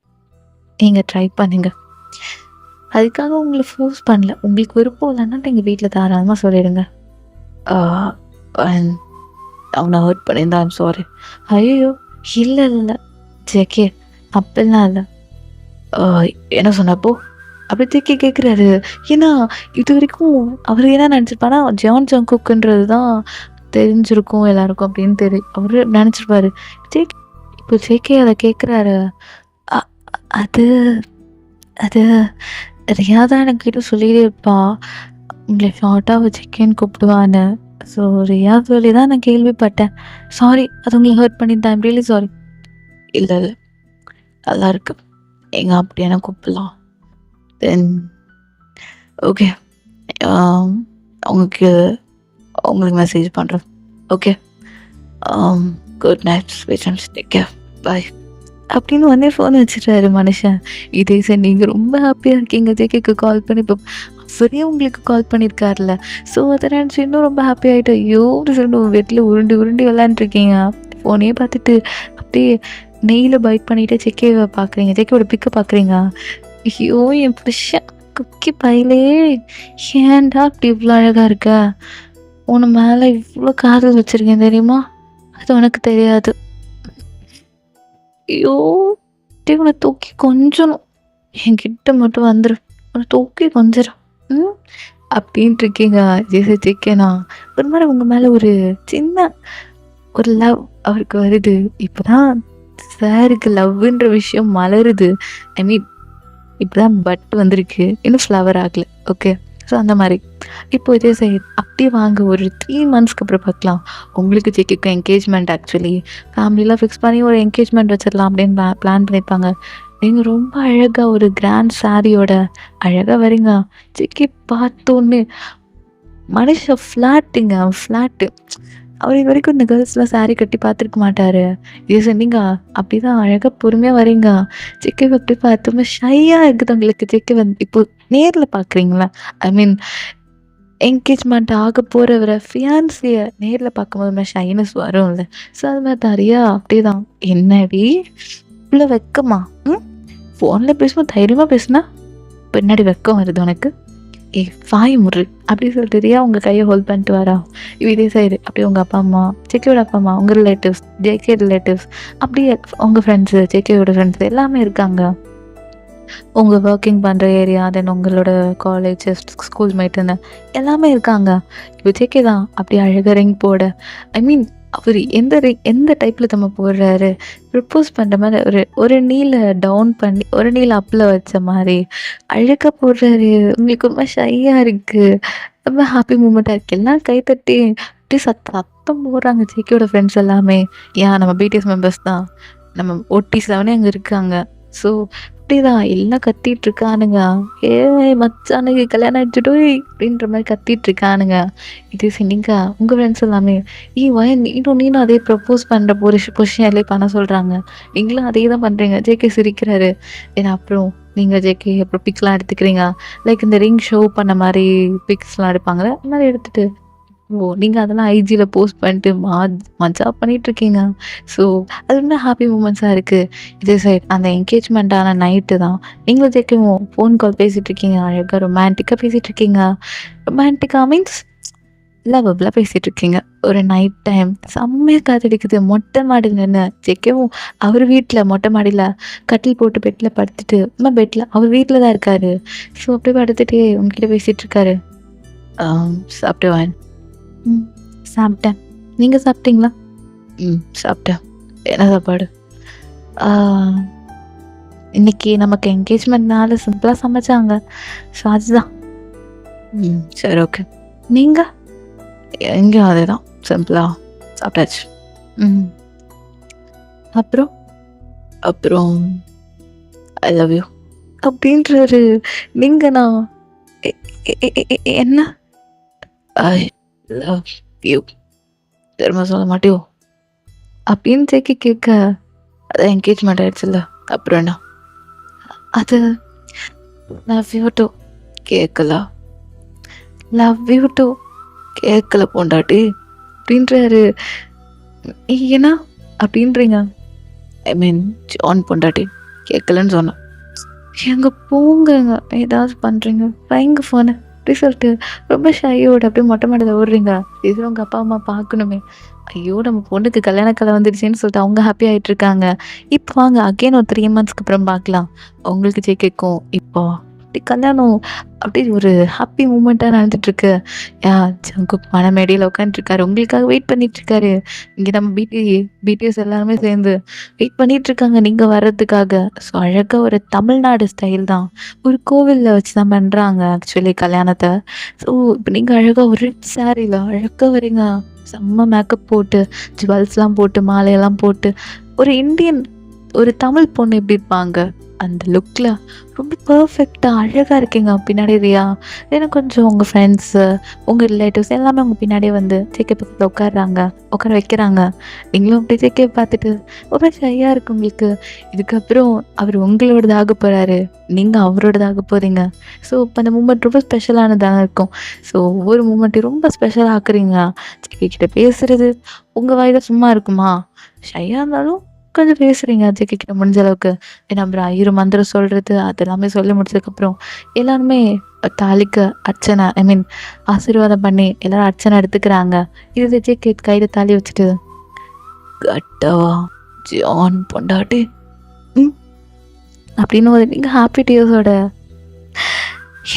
நீங்க ட்ரை பண்ணுங்க. அதுக்காக உங்கள ஃபோர்ஸ் பண்ணல. உங்களுக்கு விருப்பம் இல்லன்னா எங்க வீட்ல தாராளமா சொல்லிடுங்க. ஆ அண்ட் அவன ஹர்ட் பண்ணியிருந்தா ஐம் சாரி. ஐயய்யோ! இல்ல. ஜெகே அப்படிலாம் இல்ல. ஆ என்ன சொன்ன அப்போ? அப்படி ஜெகே கேட்குறாரு. ஏன்னா இதுவரைக்கும் அவரு என்ன நெனச்சிருப்பார்னா, ஜான் ஜங்குக்குன்றது தான் தெரிஞ்சிருக்கும் எல்லாருக்கும் அப்படின்னு அவரு நெனச்சிருப்பாரு. ஜேகே இப்போ ஜேகே அத கேட்குறாரு. அ அது அது ரியா தான் எனக்கிட்ட சொல்லிட்டே இருப்பா. உங்கள ஷார்ட்டா அவ ஜெகேன்னு கூப்பிடுவான்னு. ஸோ ரியா சொல்லி தான் நான் கேள்விப்பட்டேன். சாரி அது உங்கள ஹர்ட் பண்ணியிருந்தா. I'm really sorry. இல்ல. நல்லாருக்கு. நீங்க அப்படியான கூப்பிடலாம். Then okay. ஆம் உங்களுக்கு உங்களுக்கு மெசேஜ் பண்றேன். Okay. Good night. Sweet dreams. Take care. Bye. அப்படின்னு உடனே ஃபோன் வச்சுட்டாரு மனுஷன். இதே சார் நீங்க ரொம்ப ஹாப்பியா இருக்கீங்க. ஜேகேக்கு கால் பண்ணி இப்போ அவரே உங்களுக்கு கால் பண்ணியிருக்காருல்ல. ஸோ அத நினச்சு இன்னும் ரொம்ப ஹாப்பி ஆயிட்டேன். ஐயோ! சொல்லணும் பெட்ல உருண்டு உருண்டு விளையாண்டுருக்கீங்க. ஃபோனே பார்த்துட்டு அப்படியே நெய்ல பைட் பண்ணிட்டு ஜேகேவ பார்க்குறீங்க. ஜேகேவோட பிக்க பார்க்குறீங்க. ஐயோ! என் புருஷன் குக்கி பயலே! ஏன்டா இப்படி இவ்ளோ அழகா இருக்க? உன் மேல இவ்ளோ காதல் வச்சிருக்கேன் தெரியுமா? அது உனக்கு தெரியாது. ஐயோ! அப்படியே உன்ன தூக்கி கொஞ்சணும். என்கிட்ட மட்டும் வந்துரு. உன்ன தூக்கி கொஞ்சுறேன். ம். அப்படின்ட்டு இருக்கீங்க. ஜேகேனா ஒரு மாரி உங்க மேல ஒரு சின்ன ஒரு லவ் அவருக்கு வருது. இப்பதான் சாருக்கு லவ்வுன்ற விஷயம் மலருது. ஐ மீன் இப்பதான் பட் வந்திருக்கு. இன்னும் ஃப்ளவர் ஆகல. ஓகே. ஸோ அந்த மாரி. இப்போ இதே சைடு அப்படியே வாங்க ஒரு 3 மந்த்ஸ்க்கு அப்புறம் பார்க்கலாம். உங்களுக்கு ஜேகேக்கும் என்கேஜ்மெண்ட் ஆக்சுவலி. ஃபேமிலிலாம் ஃபிக்ஸ் பண்ணி ஒரு என்கேஜ்மெண்ட் வச்சிடலாம் அப்படின்னு பிளான் பண்ணியிருப்பாங்க. நீங்க ரொம்ப அழகா ஒரு கிராண்ட் சாரியோட அழகா வரீங்க. ஜேகே பார்த்தோன்னே மனுஷன் ஃப்ளாட்டுங்க. ஃப்ளாட்டு. அவரு இதுவரைக்கும் இந்த கேர்ள்ஸ்லாம் சாரி கட்டி பார்த்துருக்க மாட்டாரு. இது சொன்னீங்க அப்படிதான் அழகா பொறுமையா வரீங்க. ஜேகேவ அப்படி பார்த்தோம்னா ஷையா இருக்குது உங்களுக்கு. ஜேகே வந்து இப்போ நேர்ல பார்க்குறீங்களா? ஐ மீன் என்கேஜ்மெண்ட் ஆக போறவர ஃபியான்சிய நேர்ல பார்க்கும்போது ஷைனஸ் வரும்ல. ஸோ அது மாரி தான் ரியா அப்படிதான். என்னடி இவ்ளோ வெட்கமா? ம். ஃபோன்ல பேசும்போது தைரியமா பேசுனா, பின்னாடி வெக்கம் வருது உனக்கு? ஏய் வாய் முறு அப்படி சொல்லிட்டு ரியா உங்கள் கையை ஹோல்ட் பண்ணிட்டு வரா. இதே சைடு அப்படியே உங்கள் அப்பா அம்மா, ஜேகேயோட அப்பா அம்மா, உங்கள் ரிலேட்டிவ்ஸ், ஜேகே ரிலேட்டிவ்ஸ், அப்படியே உங்கள் ஃப்ரெண்ட்ஸு, ஜேகேயோட ஃப்ரெண்ட்ஸ் எல்லாமே இருக்காங்க. உங்கள் ஒர்க்கிங் பண்ணுற ஏரியா, தென் உங்களோட காலேஜஸ், ஸ்கூல் மேட்டுன்னு எல்லாமே இருக்காங்க. இப்போ ஜேகே தான் அப்படி அழகாக ரிங் போட, ஐ மீன் அவர் எந்த டைப்பில் நம்ம போடுறாரு, ப்ரப்போஸ் பண்ணுற மாதிரி ஒரு நீலை டவுன் பண்ணி ஒரு நீலை அப்பில் வச்ச மாதிரி அழகாக போடுறாரு. உங்களுக்கு ரொம்ப ஷையாக இருக்குது, ரொம்ப ஹாப்பி மூமெண்ட்டாக இருக்குது. எல்லாம் கைத்தட்டி அப்படியே சத்தம் போடுறாங்க ஜேகேயோட ஃப்ரெண்ட்ஸ் எல்லாமே. ஏன் நம்ம பிடிஎஸ் மெம்பர்ஸ் தான், நம்ம OT 7 அங்கே இருக்காங்க. ஸோ அப்படிதான் எல்லாம் கத்திட்டு இருக்கானுங்க. ஏ மச்சானுக்கு கல்யாணம் ஆயிடுச்சுடோய் அப்படின்ற மாதிரி கத்திட்டு இருக்கானுங்க. இது சரிங்க உங்கள் ஃப்ரெண்ட்ஸ் எல்லாமே நீனும் அதே ப்ரப்போஸ் பண்ணுற பொசிஷன்லேயே பண்ண சொல்கிறாங்க, நீங்களும் அதே தான் பண்ணுறீங்க. ஜேகே சிரிக்கிறாரு. ஏன்னா அப்புறம் நீங்கள் ஜேகே அப்புறம் பிக்ஸ்லாம் எடுத்துக்கிறீங்க, லைக் இந்த ரிங் ஷோ பண்ண மாதிரி பிக்ஸ்லாம் எடுப்பாங்களே அந்த மாதிரி எடுத்துகிட்டு நீங்கள் அதெல்லாம் ஐஜியில் போஸ்ட் பண்ணிட்டு மஜா பண்ணிகிட்ருக்கீங்க. ஸோ அது இன்னும் ஹாப்பி மூமெண்ட்ஸாக இருக்குது. இதே சைட் அந்த என்கேஜ்மெண்ட்டான நைட்டு தான் நீங்களும் ஜேகேவும் ஃபோன் கால் பேசிகிட்ருக்கீங்க, அழகாக ரொமான்டிக்காக பேசிகிட்ருக்கீங்க. ரொமான்டிக்காக மீன்ஸ் லவ்வபிளாக பேசிகிட்ருக்கீங்க. ஒரு நைட் டைம் செம்மையாக காத்தடிக்குது. மொட்டை மாடியில் நின்று ஜேகேவும் அவர் வீட்டில் மொட்டை மாடியில் கட்டில் போட்டு பெட்டில் படுத்துட்டு பெட்டில் அவர் வீட்டில் தான் இருக்கார். ஸோ அப்படியே படுத்துட்டு உங்ககிட்ட பேசிகிட்ருக்காரு. சாப்பிட்டு சாப்பிட்டேன். நீங்கள் சாப்பிட்டீங்களா? சாப்பிட்டேன். என்ன சாப்பாடு? இன்னைக்கு நமக்கு என்கேஜ்மெண்ட்னால சிம்பிளாக சமைச்சாங்க. ஸோ அதுதான். சரி ஓகே. நீங்கள்? எங்கேயும் அதே தான், சிம்பிளாக சாப்பிட்டாச்சு. அப்புறம் அப்புறம் ஐ லவ் யூ அப்படின்றாரு. நீங்கள் நான் என்ன ஐ லவ் யூ திரும்ப சொல்ல மாட்டியோ அப்படின்னு ஜேகே கேட்க, அதான் என்கேஜ்மெண்ட் ஆயிடுச்சுல்ல அப்புறம் என்ன? அது லவ் யூ டூ கேட்கல, லவ் யூ டூ கேட்கல பொண்டாட்டி அப்படின்றாரு. ஏன்னா அப்படின்றீங்க? ஐ மீன் ஜான் பொண்டாட்டி கேட்கலன்னு சொன்னேன். எங்கே போங்கங்க, ஏதாவது பண்ணுறீங்க, வைங்க ஃபோனை அப்படி சொல்லிட்டு ரொம்ப ஷையோட அப்படியே மொட்டை மாடியில் ஓடுறீங்க. இது உங்கள் அப்பா அம்மா பார்க்கணுமே. ஐயோ நம்ம பொண்ணுக்கு கல்யாண கலை வந்துடுச்சுன்னு சொல்லிட்டு அவங்க ஹாப்பி ஆகிட்டு இருக்காங்க. இப்போ வாங்க அகெயின் ஒரு 3 monthsக்கு அப்புறம் பார்க்கலாம். உங்களுக்கு ஜேகேக்கும் இப்போ அப்படி கல்யாணம் அப்படி ஒரு ஹாப்பி மூமெண்ட்டாக நடந்துட்டுருக்கு. ஜங்குக் மனமேடையில் உட்காந்துருக்காரு, உங்களுக்காக வெயிட் பண்ணிகிட்ருக்காரு. இங்கே நம்ம பிடிஎஸ் எல்லாருமே சேர்ந்து வெயிட் பண்ணிகிட்ருக்காங்க நீங்கள் வர்றதுக்காக. ஸோ அழகாக ஒரு தமிழ்நாடு ஸ்டைல் தான், ஒரு கோவிலில் வச்சு தான் பண்ணுறாங்க ஆக்சுவலி கல்யாணத்தை. ஸோ இப்போ நீங்கள் அழகாக ஒரு ரெட் சாரியில் அழகாக வரீங்க, செம்ம மேக்கப் போட்டு ஜுவல்ஸ்லாம் போட்டு மாலையெல்லாம் போட்டு ஒரு இந்தியன் ஒரு தமிழ் பொண்ணு எப்படி இருப்பாங்க அந்த லுக்கில் ரொம்ப பர்ஃபெக்டாக அழகாக இருக்கீங்க. பின்னாடி ரியா, எனக்கு கொஞ்சம் உங்கள் ஃப்ரெண்ட்ஸு, உங்கள் ரிலேட்டிவ்ஸ் எல்லாமே உங்கள் பின்னாடியே வந்து ஜேகே பக்கத்தில் உட்கார வைக்கிறாங்க. நீங்களும் அப்படி ஜேகே பார்த்துட்டு ரொம்ப ஷையாக இருக்கு உங்களுக்கு. இதுக்கப்புறம் அவர் உங்களோடதாக போகிறாரு, நீங்கள் அவரோடதாக போகிறீங்க. ஸோ இப்போ அந்த மூமெண்ட் ரொம்ப ஸ்பெஷலானதாக இருக்கும். ஸோ ஒவ்வொரு மூமெண்ட்டையும் ரொம்ப ஸ்பெஷலாக ஆக்குறீங்க. ஜேகே கிட்ட பேசுகிறது உங்கள் வாயில் சும்மா இருக்குமா? ஷையாக இருந்தாலும் கொஞ்சம் பேசுகிறீங்க ஜேகே கிட்ட முடிஞ்ச அளவுக்கு. ஏன்னா அப்புறம் 1000 மந்திரம் சொல்கிறது அது எல்லாமே சொல்லி முடிச்சதுக்கப்புறம் எல்லாருமே தாலிக்கு அர்ச்சனை, ஐ மீன் ஆசீர்வாதம் பண்ணி எல்லாரும் அர்ச்சனை எடுத்துக்கிறாங்க. இது ஜேகே கையில் தாலி வச்சுட்டு கட்டவா ஜான் பொண்டாட்டி அப்படின்னு ஒரு நீங்கள் ஹாப்பி டியர்ஸோட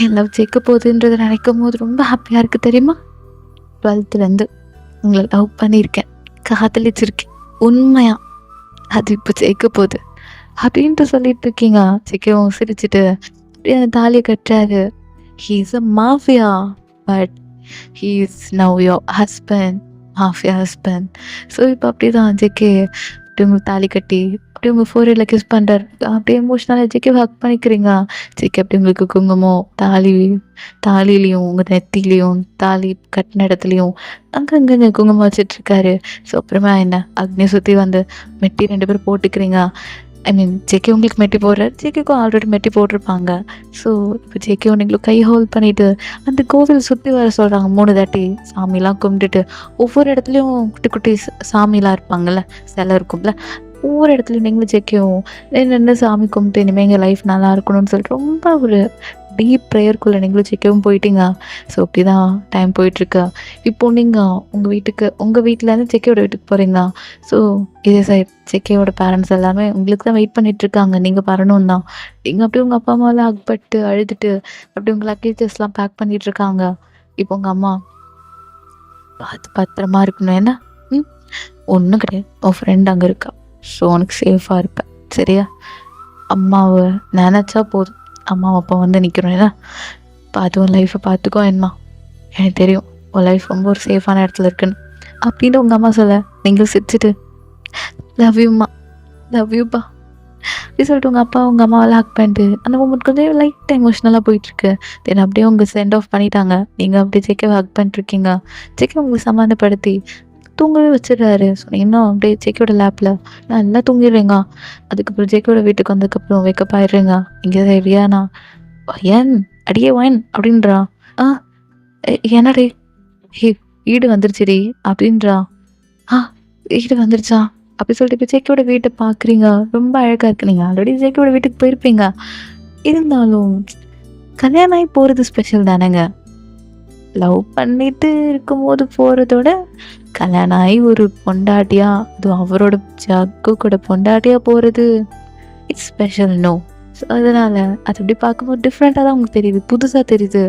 என் லவ் ஜெயிக்க போகுதுன்றதை நினைக்கும் போது ரொம்ப ஹாப்பியாக இருக்குது தெரியுமா? 12th உங்களை லவ் பண்ணியிருக்கேன், காதலிச்சிருக்கேன், உண்மையாக அது இப்போ ஜெயிக்க போகுது அப்படின்ட்டு சொல்லிட்டு இருக்கீங்க. ஜேகேவும் சிரிச்சுட்டு அப்படியே அந்த தாலியை கட்டுறாரு. He is a mafia but he is now your husband, mafia husband. So இப்போ அப்படி தான் ஜேகே அப்படி உங்களுக்கு தாலி கட்டி அப்படியே உங்கள் ஃபோர்ஹெட்டில் கிஸ் பண்ணுறாரு. அப்படியே எமோஷ்னலாக ஜேகே ஹக் பண்ணிக்கிறீங்க. ஜேகே அப்படி உங்களுக்கு குங்குமம் தாலிலையும் உங்கள் நெத்திலையும் தாலி கட்டின இடத்துலையும் அங்கங்கே குங்குமம் வச்சிட்ருக்காரு. ஸோ அப்புறமா என்ன அக்னி சுற்றி வந்து மெட்டி 2 பேரும் போட்டுக்கிறீங்க. ஐ மீன் ஜேகே உங்களுக்கு மெட்டி போடுறாரு, ஜேகேக்கும் ஆல்ரெடி மெட்டி போட்டிருப்பாங்க. ஸோ இப்போ ஜேகே நீங்களும் கை ஹோல்ட் பண்ணிவிட்டு அந்த கோவில் சுற்றி வர சொல்கிறாங்க 3 தாட்டி. சாமிலாம் கும்பிட்டுட்டு ஒவ்வொரு இடத்துலையும் குட்டி குட்டி சாமிலாம் இருப்பாங்கள்ல, சிலை இருக்கும்ல, ஒவ்வொரு இடத்துலையும் நீங்களும் ஜேகேவும் நின்று சாமி கும்பிட்டு இனிமேல் எங்கள் லைஃப் நல்லா இருக்கணும்னு சொல்லிட்டு ரொம்ப ஒரு டீப் ப்ரேயருக்குள்ளே நீங்களும் செக்கவும் போயிட்டீங்க. ஸோ அப்படி தான் டைம் போயிட்டுருக்கு. இப்போது நீங்கள் உங்கள் வீட்டிலேருந்து செக்கியோட வீட்டுக்கு போகிறீங்க. ஸோ இதே சைட் செக்கியோட பேரண்ட்ஸ் எல்லாமே உங்களுக்கு தான் வெயிட் பண்ணிகிட்ருக்காங்க. நீங்கள் வரணும் தான். நீங்கள் அப்படியே உங்கள் அப்பா அம்மாவெலாம் அக்பட்டு அழுதுட்டு அப்படியே உங்கள் லக்கேஜஸ்லாம் பேக் பண்ணிகிட்ருக்காங்க. இப்போ உங்கள் அம்மா பார்த்து பத்திரமா இருக்கணும். என்ன ஒன்றும் கிடையாது. உன் ஃப்ரெண்ட் அங்கே இருக்கா. ஸோ உனக்கு சேஃபாக இருப்பேன். சரியா? அம்மாவை நினச்சா போதும். அம்மாவை அப்பா வந்து நிற்கிறோம். ஏன்னா பார்த்து உன் லைஃப்பை பார்த்துக்கோ என்னம்மா. எனக்கு தெரியும் உன் லைஃப் ரொம்ப ஒரு சேஃபான இடத்துல இருக்குன்னு அப்படின்ட்டு உங்கள் அம்மா சொல்ல நீங்கள் சிரிச்சிட்டு லவ் யூம்மா, லவ் யூப்பா அப்படி சொல்லிட்டு உங்கள் அப்பா உங்கள் அம்மாவெல்லாம் ஹக் பண்ணிட்டு அந்த மூமெண்ட் கொஞ்சம் லைட்டாக எமோஷ்னலாக போயிட்டுருக்கு. தென் அப்படியே உங்கள் சென்ட் ஆஃப் பண்ணிட்டாங்க. நீங்கள் அப்படியே செக்கவை ஹக் பண்ணிட்டுருக்கீங்க. செக்கை உங்களுக்கு சமாதானப்படுத்தி தூங்கவே வச்சிடுறாரு. ஸோ இன்னும் அப்படியே ஜேகேயோட லேப்பில் நல்லா தூங்கிடுறேங்க. அதுக்கப்புறம் ஜேகேயோட வீட்டுக்கு வந்ததுக்கப்புறம் வேக்கப் ஆயிடுறேங்க. இங்கே ரியானா ஏன் அடியே வாயின் அப்படின்றா. ஆ என்னடே ஹே ஈடு வந்துருச்சுடி அப்படின்றா. ஆ ஈடு வந்துருச்சா அப்படி சொல்லிட்டு இப்போ ஜேகேயோட வீட்டை பார்க்குறீங்க. ரொம்ப அழகாக இருக்கு. நீங்கள் ஆல்ரெடி ஜேகேயோட வீட்டுக்கு போயிருப்பீங்க. இருந்தாலும் கல்யாணம் ஆகி போகிறது ஸ்பெஷல் தானேங்க. லவ் பண்ணிட்டு இருக்கும்போது போகிறதோட கல்யாணம் ஆகி ஒரு பொண்டாட்டியா, அதுவும் அவரோட ஜக்கு கூட பொண்டாட்டியா போகிறது இட்ஸ் ஸ்பெஷல். நோ. ஸோ அதனால் அது அப்படி பார்க்கும்போது டிஃப்ரெண்ட்டாக தான் உங்களுக்கு தெரியுது. புதுசாக தெரியுது.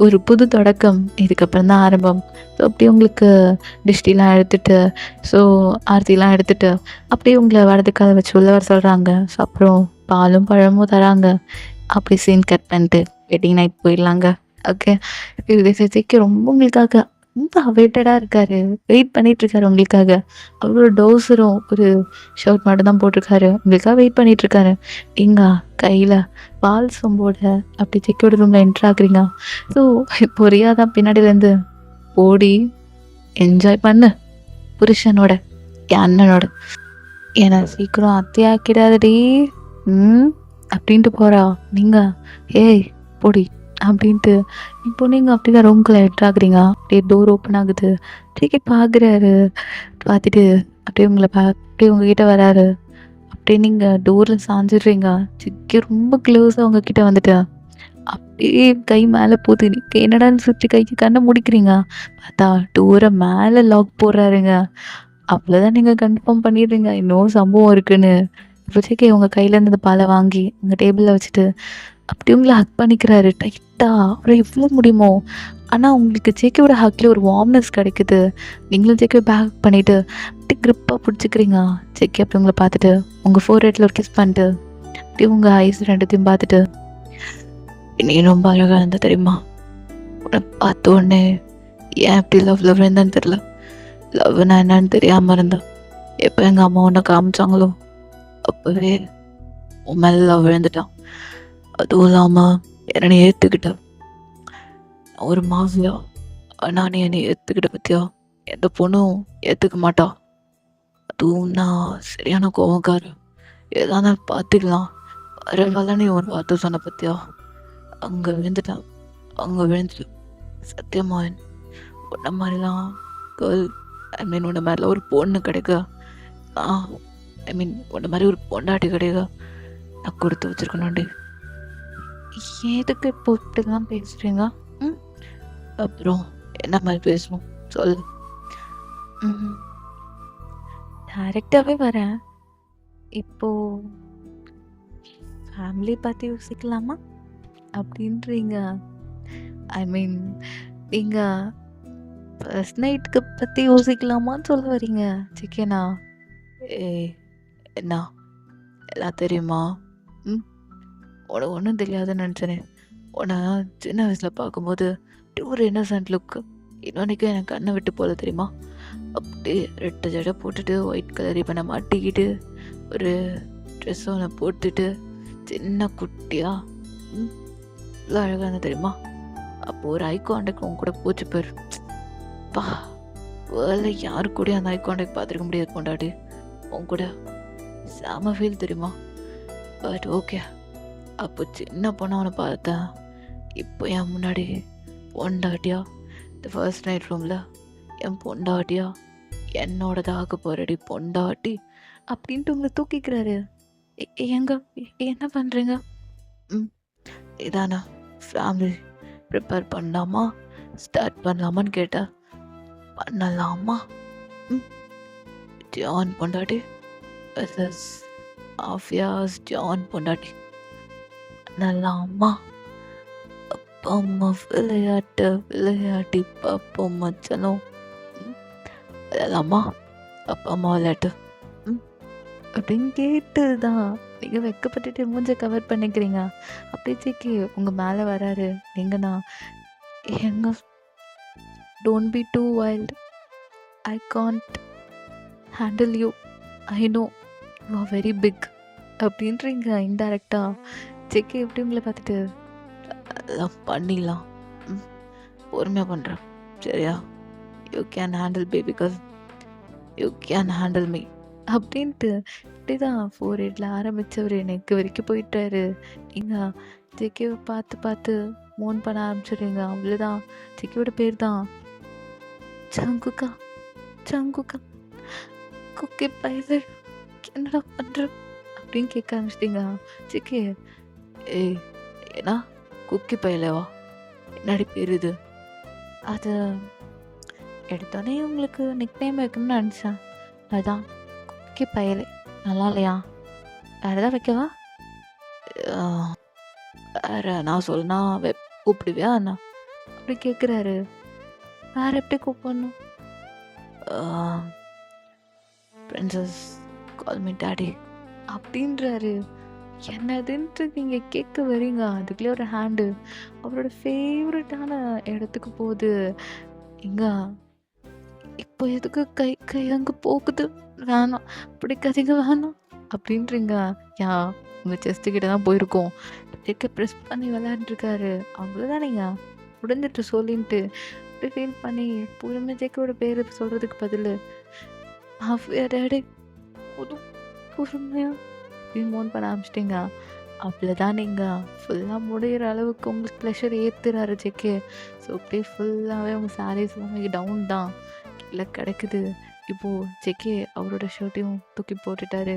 ஒரு புது தொடக்கம் இதுக்கப்புறம் தான் ஆரம்பம். ஸோ அப்படியே உங்களுக்கு டிஷ்டிலாம் எடுத்துகிட்டு ஸோ ஆர்த்திலாம் எடுத்துகிட்டு அப்படியே உங்களை வடதுக்காக வச்சு உள்ள வர சொல்கிறாங்க. ஸோ அப்புறம் பாலும் பழமும் தராங்க. அப்படி சீன் கட் பண்ணிட்டு வெட்டிங் நைட் போயிடலாங்க. ஓகே. இது சேர்த்துக்கு ரொம்ப உங்களுக்காக ரொம்ப அவேட்டடாக இருக்கார். வெயிட் பண்ணிகிட்ருக்காரு உங்களுக்காக. அவரோட டவுசரும் ஒரு ஷர்ட் மட்டும் தான் போட்டிருக்காரு. உங்களுக்காக வெயிட் பண்ணிகிட்ருக்காரு. எங்க கையில் பால் சொம்போட அப்படி செக்கோட ரூமில் என்ட்ரு ஆகுறீங்க. ஸோ இப்போ ரியா தான் பின்னாடியிலேருந்து ஓடி என்ஜாய் பண்ணு புருஷனோட அண்ணனோட ஏன்னா சீக்கிரம் அத்தையாக்கிடாதடி அப்படின்ட்டு போகிறா. நீங்கள் ஏய் போடி அப்படின்ட்டு இப்போ நீங்கள் அப்படி தான் ரூம்குள்ளே என்ட்ராகுறீங்க. அப்படியே டோர் ஓப்பன் ஆகுது. அப்படியே பார்க்குறாரு. பார்த்துட்டு அப்படியே அப்படியே உங்ககிட்ட வராரு. அப்படியே நீங்கள் டோரில் சாஞ்சிடுறீங்க. சிக்கி ரொம்ப க்ளோஸாக உங்ககிட்ட வந்துட்டு அப்படியே கை மேலே போகுது. நீங்கள் என்னடான்னு சுற்றி கைக்கு கண்ணை முடிக்கிறீங்க. பார்த்தா டோரை மேலே லாக் போடுறாருங்க. அவ்வளோதான் நீங்கள் கன்ஃபார்ம் பண்ணிடுறீங்க இன்னும் சம்பவம் இருக்குன்னு. இப்போதைக்கு உங்கள் கையிலேருந்து அந்த பாலை வாங்கி உங்கள் டேபிளில் வச்சுட்டு அப்படி உங்களை ஹக் பண்ணிக்கிறாரு டைட்டாக. அப்புறம் எவ்வளோ முடியுமோ. ஆனால் உங்களுக்கு ஜேகேவோட ஹக்லேயே ஒரு வார்ம்னஸ் கிடைக்குது. நீங்களும் ஜேகே பேக் பண்ணிவிட்டு அப்படி க்ரிப்பாக பிடிச்சிக்கிறீங்க. ஜேகே அப்படி உங்களை பார்த்துட்டு உங்கள் ஃபோர்ஹெட்டில் ஒரு கிஸ் பண்ணிட்டு அப்படி உங்கள் ஐஸ் ரெண்டுத்தையும் பார்த்துட்டு நீ ரொம்ப அழகாக இருந்தா தெரியுமா. உன்னை பார்த்த உடனே ஏன் அப்படி லவ் இருந்தான்னு தெரில. லவ்னா என்னன்னு தெரியாமல் இருந்தேன். எப்போ எங்கள் அம்மா உன்னை காமிச்சாங்களோ அப்போவே உன் மேலே லவ் விழுந்துட்டான். அதுவும் இல்லாமல் என்னை ஏற்றுக்கிட்டேன். ஒரு மாஃபியா ஆனால் நீ என்னை ஏற்றுக்கிட்ட பற்றியா எந்த பொண்ணும் ஏற்றுக்க மாட்டா. அதுவும் நான் சரியான கோவக்காரன். ஏதாவது பார்த்துக்கலாம் வரவால நீ ஒரு வார்த்தை சொன்ன பற்றியா அங்கே விழுந்துட்டேன். சத்தியமான் உன்ன மாதிரிலாம் கேர்ள் உன்ன மாதிரிலாம் ஒரு பொண்ணு கிடைக்க உன்ன மாதிரி ஒரு பொண்டாட்டி கிடைக்க நான் கொடுத்து வச்சுருக்கணும்டி. எதுக்கு இப்போ இப்படிலாம் பேசுகிறீங்க? அப்புறம் என்ன மாதிரி பேசணும் சொல்லு. டைரெக்டாகவே வரேன். இப்போது ஃபேமிலி பற்றி யோசிக்கலாமா அப்படின்றீங்க? நீங்கள் ஃபர்ஸ்ட் நைட்டுக்கு பற்றி யோசிக்கலாமான்னு சொல்ல வரீங்க சிக்கனா? என்ன எல்லாம் தெரியுமா? உனக்கு ஒன்றும் தெரியாதுன்னு நினச்சேனே. உன்னை சின்ன வயசில் பார்க்கும்போது ஒரு இன்னசென்ட் லுக்கு இன்னொன்றைக்கும் எனக்கு கண்ணை விட்டு போல தெரியுமா. அப்படியே ரெட்டை ஜடை போட்டுட்டு ஒயிட் கலர் இப்போ மாட்டிக்கிட்டு ஒரு ட்ரெஸ் ஒன்று போட்டுட்டு சின்ன குட்டியாக இவ்வளோ அழகாக இருந்தால் தெரியுமா. அப்போது ஒரு ஐ கான்டாக்ட் உன் கூட போச்சு பேர் பா வேலை யாரு கூட அந்த ஐ கான்டாக்ட் பார்த்துருக்க முடியாது கொண்டாடி. உன் கூட செம ஃபீல் தெரியுமா. பட் ஓகே அப்போ சின்ன பொண்ணை அவனை பார்த்தேன். இப்போ என் முன்னாடி பொண்டாட்டியா இந்த ஃபர்ஸ்ட் நைட் ரூமில் என் பொண்டாட்டியா என்னோடதாக போகிறடி பொண்டாட்டி அப்படின்ட்டு உங்களை தூக்கிக்கிறாரு. எங்க என்ன பண்ணுறீங்க? இதானா ஃபேமிலி ப்ரிப்பேர் பண்ணலாமா, ஸ்டார்ட் பண்ணலாமான்னு கேட்டா பண்ணலாமா. ஜான் பொண்டாட்டி வெர்சஸ் மாஃபியாஸ். ஜான் பொண்டாட்டி பண்ணலாமா. அப்பா அம்மா விளையாட்டு விளையாட்டி பார்ப்போம் மச்சனும். விளையாடலாமா அப்பா அம்மா விளையாட்டு அப்படின்னு கேட்டுதான் நீங்க வெக்கப்பட்டுட்டு மூஞ்ச கவர் பண்ணிக்கிறீங்க. அப்படிச்சேக்கு உங்க மேல வராரு. நீங்கண்ணா எங்க don't be too wild, I can't handle you, I know you are very big அப்படின்றீங்க இன்டைரக்டா. செக்கு எப்படி உங்களை பார்த்துட்டு அதெல்லாம் பண்ணிடலாம், பொறுமையாக பண்ணுறேன் சரியா, you can handle pay because you can handle me அப்படின்ட்டு இப்படிதான் 4 ஆரம்பித்தவர் நெக்கு வரைக்கும் போயிட்டாரு. நீங்கள் ஜெக்கியை பார்த்து பார்த்து மூன் பண்ண ஆரம்பிச்சிடுறீங்க. அவ்வளோதான். ஜெக்கியோட பேர் தான் சங்குக்கா. சங்குக்கா குக்கி பைச என்னடா பண்ணுற அப்படின்னு கேட்க ஆரம்பிச்சிட்டிங்க. ஜெக்கி ஏய் ஏன்னா குக்கி பையலவா என்னடி பேர் இது? அது எடுத்தோடனே உங்களுக்கு நிக் நேம் வைக்கணும்னு நினச்சேன், அதுதான் குக்கி பயலே. நல்லா இல்லையா? வேறு எதாவது வைக்கவா? வேறு நான் சொல்லனா கூப்பிடுவியா அண்ணா அப்படி கேட்குறாரு. வேறு எப்படி கூப்பிடணும்? பிரின்சஸ் கால் மீ டாடி அப்படின்றாரு. என்னதுன்ட்டு நீங்கள் கேட்க வரீங்க, அதுக்குள்ளே ஒரு ஹேண்டு அவரோட ஃபேவரட்டான இடத்துக்கு போகுது. இங்க இப்போ எதுக்கு கை கை அங்கே போகுது, வேணாம் பிடிக்காதீங்க வேணாம் அப்படின்றீங்க. யா உங்கள் செஸ்ட்டு கிட்ட தான் போயிருக்கோம். டெக்கை ப்ரெஸ் பண்ணி விளையாண்டுருக்காரு. அவ்வளோதானேங்க முடிஞ்சிட்டு சொல்லின்ட்டு அப்படி ஃபீல் பண்ணி பொறுமை ஜெக்கோட பேர் சொல்கிறதுக்கு பதில் மாஃபியா டேடி பொறுமையா அப்படின்னு மோன் பண்ண ஆரம்பிச்சிட்டிங்க. அவ்வளோதான். நீங்கள் ஃபுல்லாக முடிகிற அளவுக்கு உங்களுக்கு ப்ளஷர் ஏற்றுறாரு ஜெக்கே. ஸோ அப்படியே ஃபுல்லாகவே உங்கள் சாரீஸ் எல்லாமே டவுன் தான் கீழே கிடக்குது. இப்போது ஜெக்கே அவரோட ஷர்ட்டையும் தூக்கி போட்டுட்டாரு.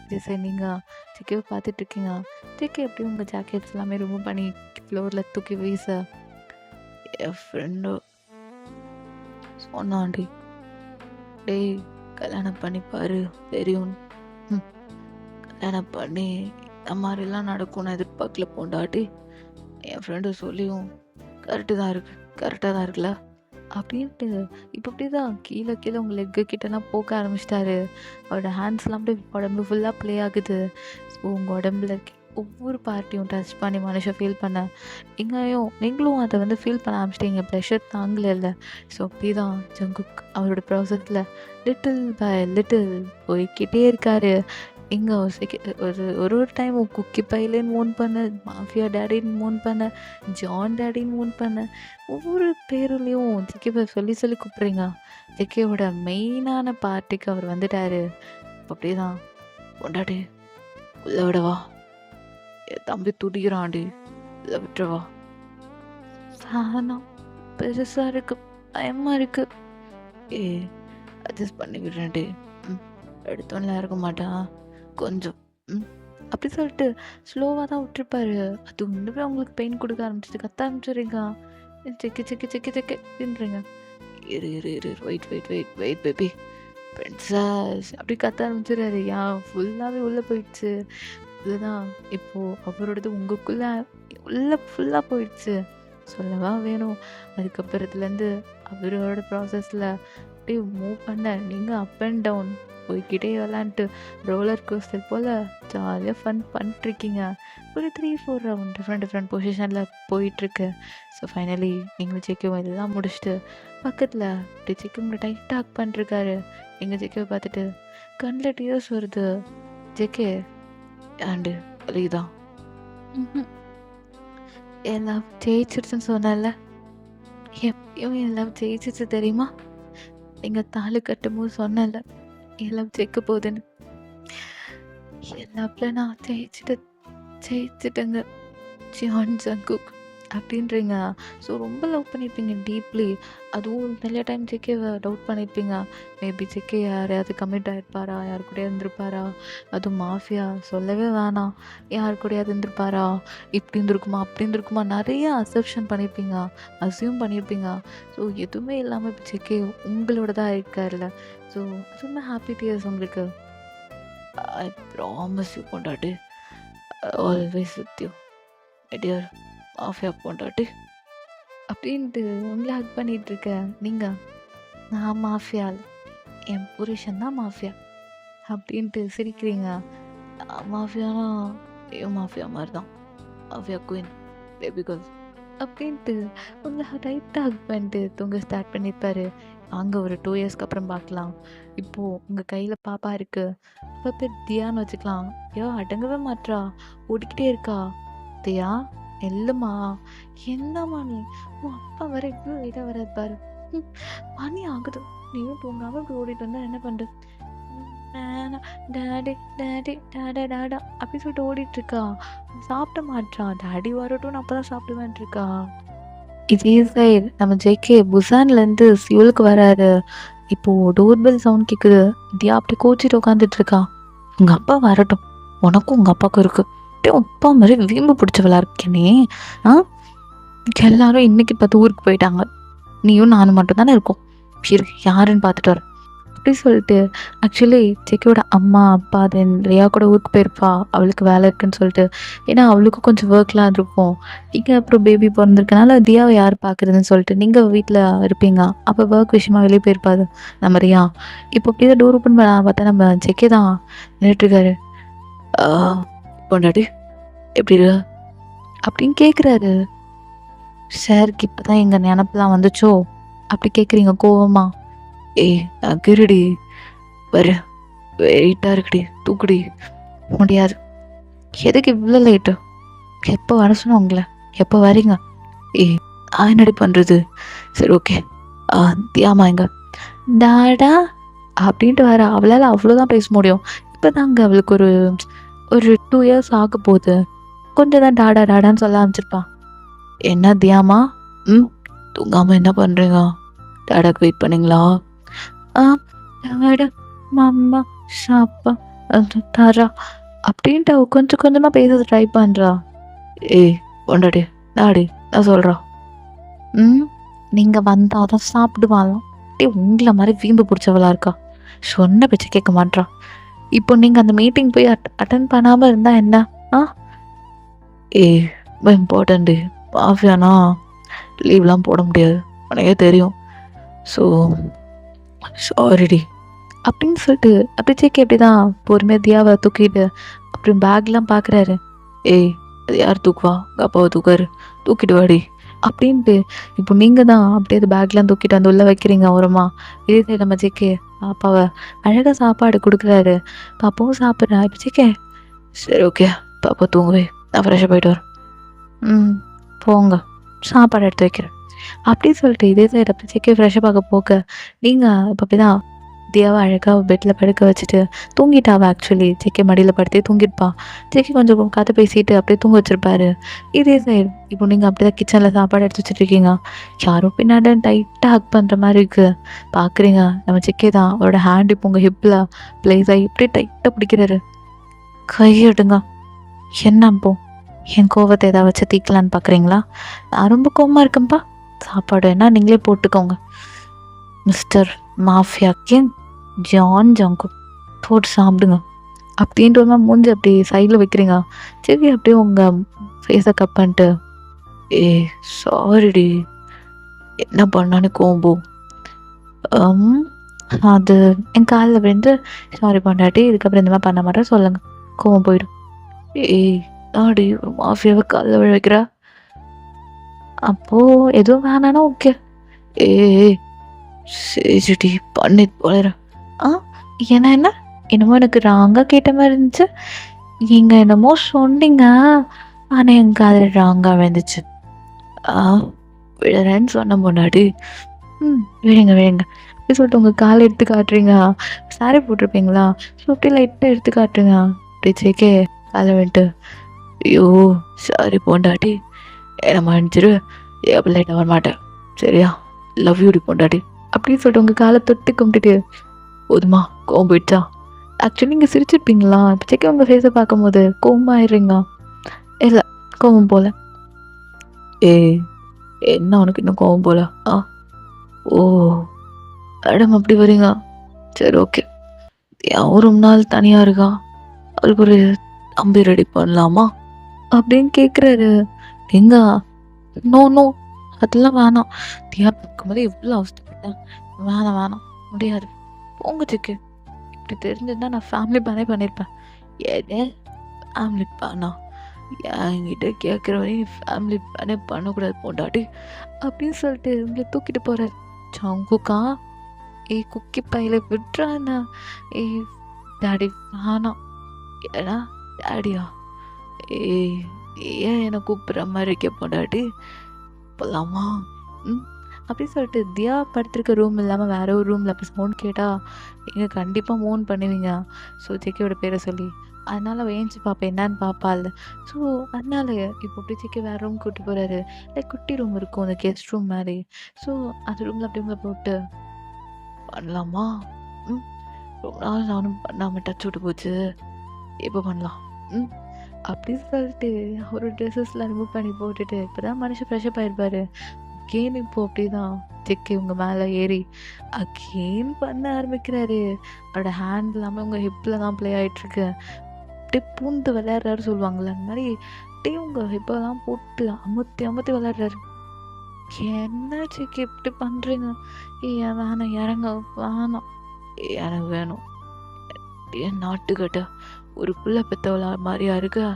இது சரி நீங்கள் ஜெக்கேவை பார்த்துட்ருக்கீங்க. ஜெக்கே எப்படியும் உங்கள் ஜாக்கெட்ஸ் எல்லாமே ரிமூவ் பண்ணி ஃப்ளோரில் தூக்கி வீச என் ஃப்ரெண்டு சொன்னாண்டி, டேய் கல்யாணம் பண்ணிப்பாரு தெரியும், கல்யாணம் பண்ணி இந்த மாதிரிலாம் நடக்கும்னு எதிர்பார்க்கல பொண்டாட்டி. என் ஃப்ரெண்டு சொல்லியும் கரெக்டாக தான் இருக்குல்ல அப்படின்ட்டு இப்போ அப்படி தான் கீழே கீழே உங்கள் லெக்கு கிட்டலாம் போக ஆரம்பிச்சிட்டாரு. அவரோட ஹேண்ட்ஸ்லாம் அப்படியே உடம்பு ஃபுல்லாக ப்ளே ஆகுது. ஸோ உங்கள் உடம்புல இருக்க ஒவ்வொரு பார்ட்டியும் டச் பண்ணி மனுஷன் ஃபீல் பண்ண எங்கேயும் நீங்களும் அதை வந்து ஃபீல் பண்ண ஆரம்பிச்சிட்டீங்க. ப்ரெஷர் தாங்கல இல்லை. ஸோ அப்படி தான் ஜங்குக் அவரோட ப்ராசஸில் லிட்டில் பை லிட்டில் போய்கிட்டே இருக்காரு. இங்கே ஒரு டைம் குக்கி பைலேன்னு மூன் பண்ண, மாஃபியா டேடின்னு மூன் பண்ண, ஜான் டேடின்னு மூன் பண்ண, ஒவ்வொரு பேருலேயும் ஜெக்கேவை சொல்லி சொல்லி கூப்பிட்றீங்க. ஜெக்கேவோட மெயினான பார்ட்டிக்கு அவர் வந்துட்டார். அப்படியே தான் பொண்டாட்டி உள்ள விடவா, என் தம்பி துடிக்கிறான்டி உள்ள விட்டுறவா, சாணம் பெருசாக இருக்கு பயமாக இருக்கு, அட்ஜஸ்ட் பண்ணி விடுறேன்டி, எடுத்தோன்னே இருக்க மாட்டான் கொஞ்சம் அப்படி சொல்லிட்டு ஸ்லோவாக தான் விட்டுருப்பாரு. அது ஒன்றுமே அவங்களுக்கு பெயின் கொடுக்க ஆரம்பிச்சிட்டு கத்த ஆரம்பிச்சுறீங்க. செக்கு செக்கு செக்கு செக்குன்றீங்க. இரு வெயிட் பேபி பிரின்சஸ் அப்படி கத்த ஆரம்பிச்சிடுறாரு. ஃபுல்லாகவே உள்ளே போயிடுச்சு. இதுதான் இப்போது அவரோடது உங்களுக்குள்ளே உள்ளே ஃபுல்லாக போயிடுச்சு சொல்லவா வேணும். அதுக்கப்புறத்துலேருந்து அவரோட ப்ராசஸில் அப்படியே மூவ் பண்ண நீங்கள் அப் அண்ட் டவுன் போய்கிட்டே விளாண்டுட்டு ரோலர் கோஸ்டர் போல் ஜாலியாக ஃபன் பண்ணிட்டுருக்கீங்க. ஒரு 3-4 ரவுண்ட் டிஃப்ரெண்ட் பொசிஷனில் போயிட்டுருக்கு. ஸோ ஃபைனலி நீங்கள் ஜெக்கேவை எல்லாம் முடிச்சுட்டு பக்கத்தில் அப்படி ஜெக்கே உங்களை டைட்டாக ஹக் பண்ணிருக்காரு. நீங்கள் ஜெக்கேவை பார்த்துட்டு கண்ணில் டியர்ஸ் வருது. ஜெக்கே ஆண்டு வலிதான் எல்லாம் ஜெயிச்சிருச்சுன்னு சொன்னால, எப்பயும் எல்லாம் ஜெயிச்சிச்சு தெரியுமா? நீங்கள் தாலி கட்டும்போது சொன்னல எல்லாம் ஜெயிக்க போகுதுன்னு. எல்லாப்ல நான் ஜெயிச்சிட்டேங்க ஜான் ஜங்குக். அப்படின்றீங்க. ஸோ ரொம்ப லவ் பண்ணியிருப்பீங்க டீப்லி. அதுவும் நிறைய டைம் ஜேகேவ டவுட் பண்ணியிருப்பீங்க. மேபி ஜேகே யாரையாவது கமிட் ஆயிருப்பாரா? யார் கூடயாவது இருந்திருப்பாரா? அதுவும் மாஃபியா சொல்லவே வேணாம். யார் கூடயாவது இருந்திருப்பாரா? இப்படி இருந்திருக்குமா? அப்படி இருந்திருக்குமா? நிறைய அசப்ஷன் பண்ணியிருப்பீங்க. அஸ்யூம் பண்ணியிருப்பீங்க. ஸோ எதுவுமே இல்லாமல் இப்போ ஜேகே உங்களோடதா இருக்கார்ல. ஸோ ரொம்ப ஹாப்பி டியர்ஸ் உங்களுக்கு. ஐ ப்ராமிஸ் யூ பொண்டாட்டி, always with you my dear mafia பொண்டாட்டி அப்படின்ட்டு உங்களை ஹக் பண்ணிட்டு இருக்க நீங்க, நான் மாஃபியா இல்ல, என் புருஷன் தான் மாஃபியா அப்படின்ட்டு சிரிக்கிறீங்க. மாஃபியானா மாஃபியா மாதிரி தான், மாஃபியா குயின் பேபி கேர்ள் அப்படின்ட்டு உங்களை டைட்டாக ஹக் பண்ணிட்டு தூங்க ஸ்டார்ட் பண்ணியிருப்பாரு. அங்கே ஒரு 2 இயர்ஸ்க்கு அப்புறம் பார்க்கலாம். இப்போது உங்கள் கையில் பாப்பா இருக்குது. அப்போ பேர் தியான்னு வச்சுக்கலாம். ஐயோ அடங்கவே மாட்றா, ஓடிக்கிட்டே இருக்கா. தியா இல்லைம்மா, என்னம்மா நீ, உன் அப்பா வர இவ்வளோ லேட்டாக வர பாரு. மணி ஆகுது, நீயும் தூங்காமல் இப்படி ஓடிட்டு வந்தா என்ன பண்ணுறது? டேடி டேடி டேடா டேடா அப்படி சொல்லிட்டு ஓடிட்டு இருக்கா. சாப்பிட மாட்றா. டேடி வரட்டும் அப்போ தான் சாப்பிடுவேன்ட்டு இருக்கா. இதே சைடு நம்ம ஜேகே புசான்லேருந்து சியோலுக்கு வராரு. இப்போது டோர்பெல் சவுண்ட் கேட்குது. தியா அப்படி கோச்சிட்டு உட்காந்துட்டு இருக்கா. உங்கள் அப்பா வரட்டும், உனக்கும் உங்கள் அப்பாவுக்கும் இருக்குது. அப்பா மாதிரி வீம்பு பிடிச்சவளா இருக்கேனே. எல்லாரும் இன்னைக்கு பார்த்து ஊருக்கு போயிட்டாங்க, நீயும் நானும் மட்டும் தானே இருக்கோம். யாருன்னு பார்த்துட்டு வர அப்படி சொல்லிட்டு ஆக்சுவலி ஜேகேயோட அம்மா அப்பா தென் ரியா கூட ஊருக்கு போயிருப்பா, அவளுக்கு வேலை இருக்குன்னு சொல்லிட்டு. ஏன்னா அவளுக்கும் கொஞ்சம் ஒர்க்லாம் இருக்கும். நீங்கள் அப்புறம் பேபி பிறந்திருக்கனால தியாவை யார் பார்க்குறதுன்னு சொல்லிட்டு நீங்கள் வீட்டில் இருப்பீங்க. அப்போ ஒர்க் விஷயமா வெளியே போயிருப்பாது நம்ம ரியா. இப்போ அப்படியே டோர் ஓப்பன் பண்ண பார்த்தா நம்ம ஜேகே தான் நின்றுட்டுருக்காரு. பொண்டாட்டி எப்படி இரு அப்படின்னு கேட்குறாரு. சாருக்கு இப்போ தான் எங்கள் நினப்பெல்லாம் வந்துச்சோ அப்படி கேட்குறீங்க கோவமா. நான் கிருடி வர வெயிட்டாக இருக்குடி, தூக்குடி. முடியாது. எதுக்கு இவ்வளோ லேட்டு? எப்போ வர சொன்ன உங்களை? எப்போ வரீங்க? நான் என்னடி பண்ணுறது? சரி ஓகே, தியாமா எங்க டாடா அப்படின்ட்டு வர. அவளால் அவ்வளோதான் பேச முடியும். இப்போ தாங்க அவளுக்கு ஒரு 2 இயர்ஸ் ஆக போகுது. கொஞ்சம் தான் டாடா டாடான்னு சொல்ல ஆரம்பிச்சிருப்பான். என்ன தியாமா, தூங்காமல் என்ன பண்ணுறீங்க? டாடாக்கு வெயிட் பண்ணிங்களா? டாடா மாமா சாப்பா தாரா அப்படின்ட்டு அவ கொஞ்சம் கொஞ்சமாக பேசுறது ட்ரை பண்ணுறா. பொண்டாடி டாடி நான் சொல்கிறா. நீங்கள் வந்தால் தான் சாப்பிடுவாளாம். உங்களை மாதிரி வீம்பு பிடிச்சவளா இருக்கா, சொன்ன பேச்சு கேட்க மாட்றா. இப்போ நீங்கள் அந்த மீட்டிங் போய் அட்டன் பண்ணாமல் இருந்தால் என்ன? இம்பார்ட்டண்ட்டு மாஃபியானா லீவ்லாம் போட முடியாது, உனக்கே தெரியும். ஸோ சாரிடி அப்படின்னு சொல்லிட்டு அப்படி ஜேகே அப்படி தான் பொறுமையாக தியாவை தூக்கிட்டு அப்புறம் பேக்லாம் பார்க்குறாரு. அது யார் தூக்குவா? உங்கள் அப்பாவை தூக்காரு, தூக்கிட்டு வாடி அப்படின்ட்டு. இப்போ நீங்கள் தான் அப்படியே அது பேக்லாம் தூக்கிட்டு வந்து உள்ளே வைக்கிறீங்க ஓரமா. இதே சைடு நம்ம ஜேகே பாப்பாவை அழகாக சாப்பாடு கொடுக்குறாரு. பாப்பாவும் சாப்பிட்றா. இப்போ ஜேகே சரி ஓகே பாப்பா தூங்குவே, நான் ஃப்ரெஷ்ஷாக போயிட்டு வரேன். போங்க, சாப்பாடு எடுத்து வைக்கிறேன் அப்படின்னு சொல்லிட்டு இதே சைடு அப்படி ஜேகே ஃப்ரெஷ்ஷாக பார்க்க போக நீங்கள் இப்போ அப்படி தான் தியாவை அழகாக பெட்டில் படுக்க வச்சுட்டு தூங்கிட்டாவா. ஆக்சுவலி ஜேகே மடியில் படுத்தே தூங்கிருப்பா. ஜேகே கொஞ்சம் கதை பேசிட்டு அப்படியே தூங்க வச்சுருப்பாரு. இதே சைடு இப்போ நீங்கள் அப்படி தான் கிச்சனில் சாப்பாடு எடுத்து வச்சுட்ருக்கீங்க. யாரும் பின்னாடி டைட்டாக ஹக் பண்ணுற மாதிரி இருக்குது. பார்க்குறீங்க நம்ம ஜேகே தான் அவரோட ஹேண்ட் இப்போ உங்கள் ஹிப்பில் ப்ளேஸ் ஆகி இப்படியே டைட்டாக பிடிக்கிறாரு. கையெடுங்க. என்ன அப்போ என் கோவத்தை ஏதாவது வச்சு தீக்கலான்னு பார்க்குறீங்களா? நான் ரொம்ப கோவமாக இருக்கேன்ப்பா. சாப்பாடு என்ன நீங்களே போட்டுக்கோங்க. மிஸ்டர் மாஃபியா கிங் ஜான் ஜங்கு போட்டு சாப்பிடுங்க அப்படின்ட்டு ஒரு மூஞ்சி அப்படி சைடில் வைக்கிறீங்க. சரி அப்படியே உங்கள் ஃபேஸை கட் பண்ணிட்டு சாரிடி என்ன பண்ணான்னு கோம்போ. அது என் காலில் விழுந்து சாரி பண்ணாட்டி இதுக்கப்புறம் இந்த மாதிரி பண்ண மாட்டேன் சொல்லுங்கள், கோவம் போயிடும். ஆடி ஒரு மாஃபியாவை காலில் விழ வைக்கிறா. அப்போது எதுவும் வேணானா ஓகே. சரிடி பண்ணிட்டு போயிடுறேன். என்ன என்னமோ எனக்கு ராங்காக கேட்ட மாதிரி இருந்துச்சு. நீங்கள் என்னமோ சொன்னீங்க, ஆனால் எங்கள் அதில் ராங்காக விழுந்துச்சு. விழுறேன்னு சொன்ன முன்னாடி விழுங்க அப்படி சொல்லிட்டு உங்கள் காலை எடுத்து காட்டுறீங்க. சாரி போட்டிருப்பீங்களா? ஸோ அப்படியே லைட்டாக எடுத்து காட்டுறீங்க. அப்படி ஜேகே காலை விட்டு ஐயோ சாரி பொண்டாட்டி என்ன மன்னிச்சிரு, எப்போ லேட்டாக வரமாட்டேன் சரியா? லவ் யூடி பொண்டாட்டி அப்படின்னு சொல்லிட்டு உங்கள் காலை தொட்டு கும்பிட்டுட்டு போதுமா கோவம் போயிடுச்சா? ஆக்சுவலி நீங்கள் சிரிச்சிருப்பீங்களா? இப்போ செக்க உங்கள் ஃபேஸை பார்க்கும்போது கோவமாயிடுறீங்க. இல்லை கோவம் போல. ஏய் என்ன உனக்கு இன்னும் கோவம் போல? ஆ ஓ மேடம் அப்படி வரீங்க? சரி ஓகே. ஏன் ஒரு நாள் தனியாக இருக்கா, அவருக்கு ஒரு தம்பி ரெடி பண்ணலாமா அப்படின்னு கேட்குறாரு. எங்க நோ நோ அதெல்லாம் வேணாம். தியா பார்க்கும்போது எவ்வளோ அவசரப்பட்டேன். வேணாம் வேணாம் முடியாது. போங்க சிக்கு. இப்படி தெரிஞ்சிருந்தா நான் ஃபேமிலி பிளானே பண்ணியிருப்பேன். ஏதே ஃபேமிலி பிளானா? என்கிட்ட கேட்குற வரையும் ஃபேமிலி பிளானே பண்ணக்கூடாது பொண்டாட்டி அப்படின்னு சொல்லிட்டு உங்களை தூக்கிட்டு போகிறார். சங்குக்கா ஏய் குக்கி பையில விட்டுறாண்ணா. ஏய் டாடி வேணாம். ஏடா டாடியா? ஏய் ஏன் என்னை கூப்பிட்ற மாதிரி இருக்க பொண்டாட்டி? போகலாமா? ம் அப்படின்னு சொல்லிட்டு தியா படுத்திருக்க ரூம் இல்லாமல் வேற ஒரு ரூமில் அப்போ சவுண்ட் கேட்டால் நீங்கள் கண்டிப்பாக மூன் பண்ணுவீங்க. ஸோ ஜெக்கியோட பேரை சொல்லி அதனால் வேஞ்சி பார்ப்பேன் என்னன்னு பார்ப்பாள். ஸோ அதனால இப்போ அப்படி ஜெக்கி வேறு ரூம் கூப்பிட்டு போகிறாரு. லைக் குட்டி ரூம் இருக்கும் அந்த கெஸ்ட் ரூம் மாதிரி. ஸோ அந்த ரூமில் அப்படி உங்களை போட்டு பண்ணலாமா? ம் ரொம்ப நாள் நானும் பண்ணாமல் டச் விட்டு போச்சு. எப்போ பண்ணலாம்? ம் அப்படின்னு சொல்லிட்டு ஒரு ட்ரெஸ்ஸஸ்லாம் ரிமூவ் பண்ணி போட்டுட்டு இப்போ தான் மனுஷன் ஃப்ரெஷ்அப் ஆகிருப்பார். அகெயின் இப்போ அப்படிதான் ஜெக்கி உங்கள் மேலே ஏறி அகெயின் பண்ண ஆரம்பிக்கிறாரு. அவரோட ஹேண்ட் இல்லாமல் உங்கள் ஹிப்பில் தான் ப்ளே ஆகிட்டுருக்கு. அப்படியே பூந்து விளையாடுறாரு சொல்லுவாங்கள்ல, அந்த மாதிரி அப்படியே உங்கள் ஹிப்பெல்லாம் போட்டு அமுத்தி அமுத்தி விளையாடுறாரு. என்ன ஜெக்கி இப்படி பண்ணுறீங்க? ஏன் வேணாம் இறங்க வேணாம். எனக்கு வேணும். ஏன் நாட்டுக்கட்ட ஒரு பிள்ளை பெற்றவளா மாதிரியா இருக்கா?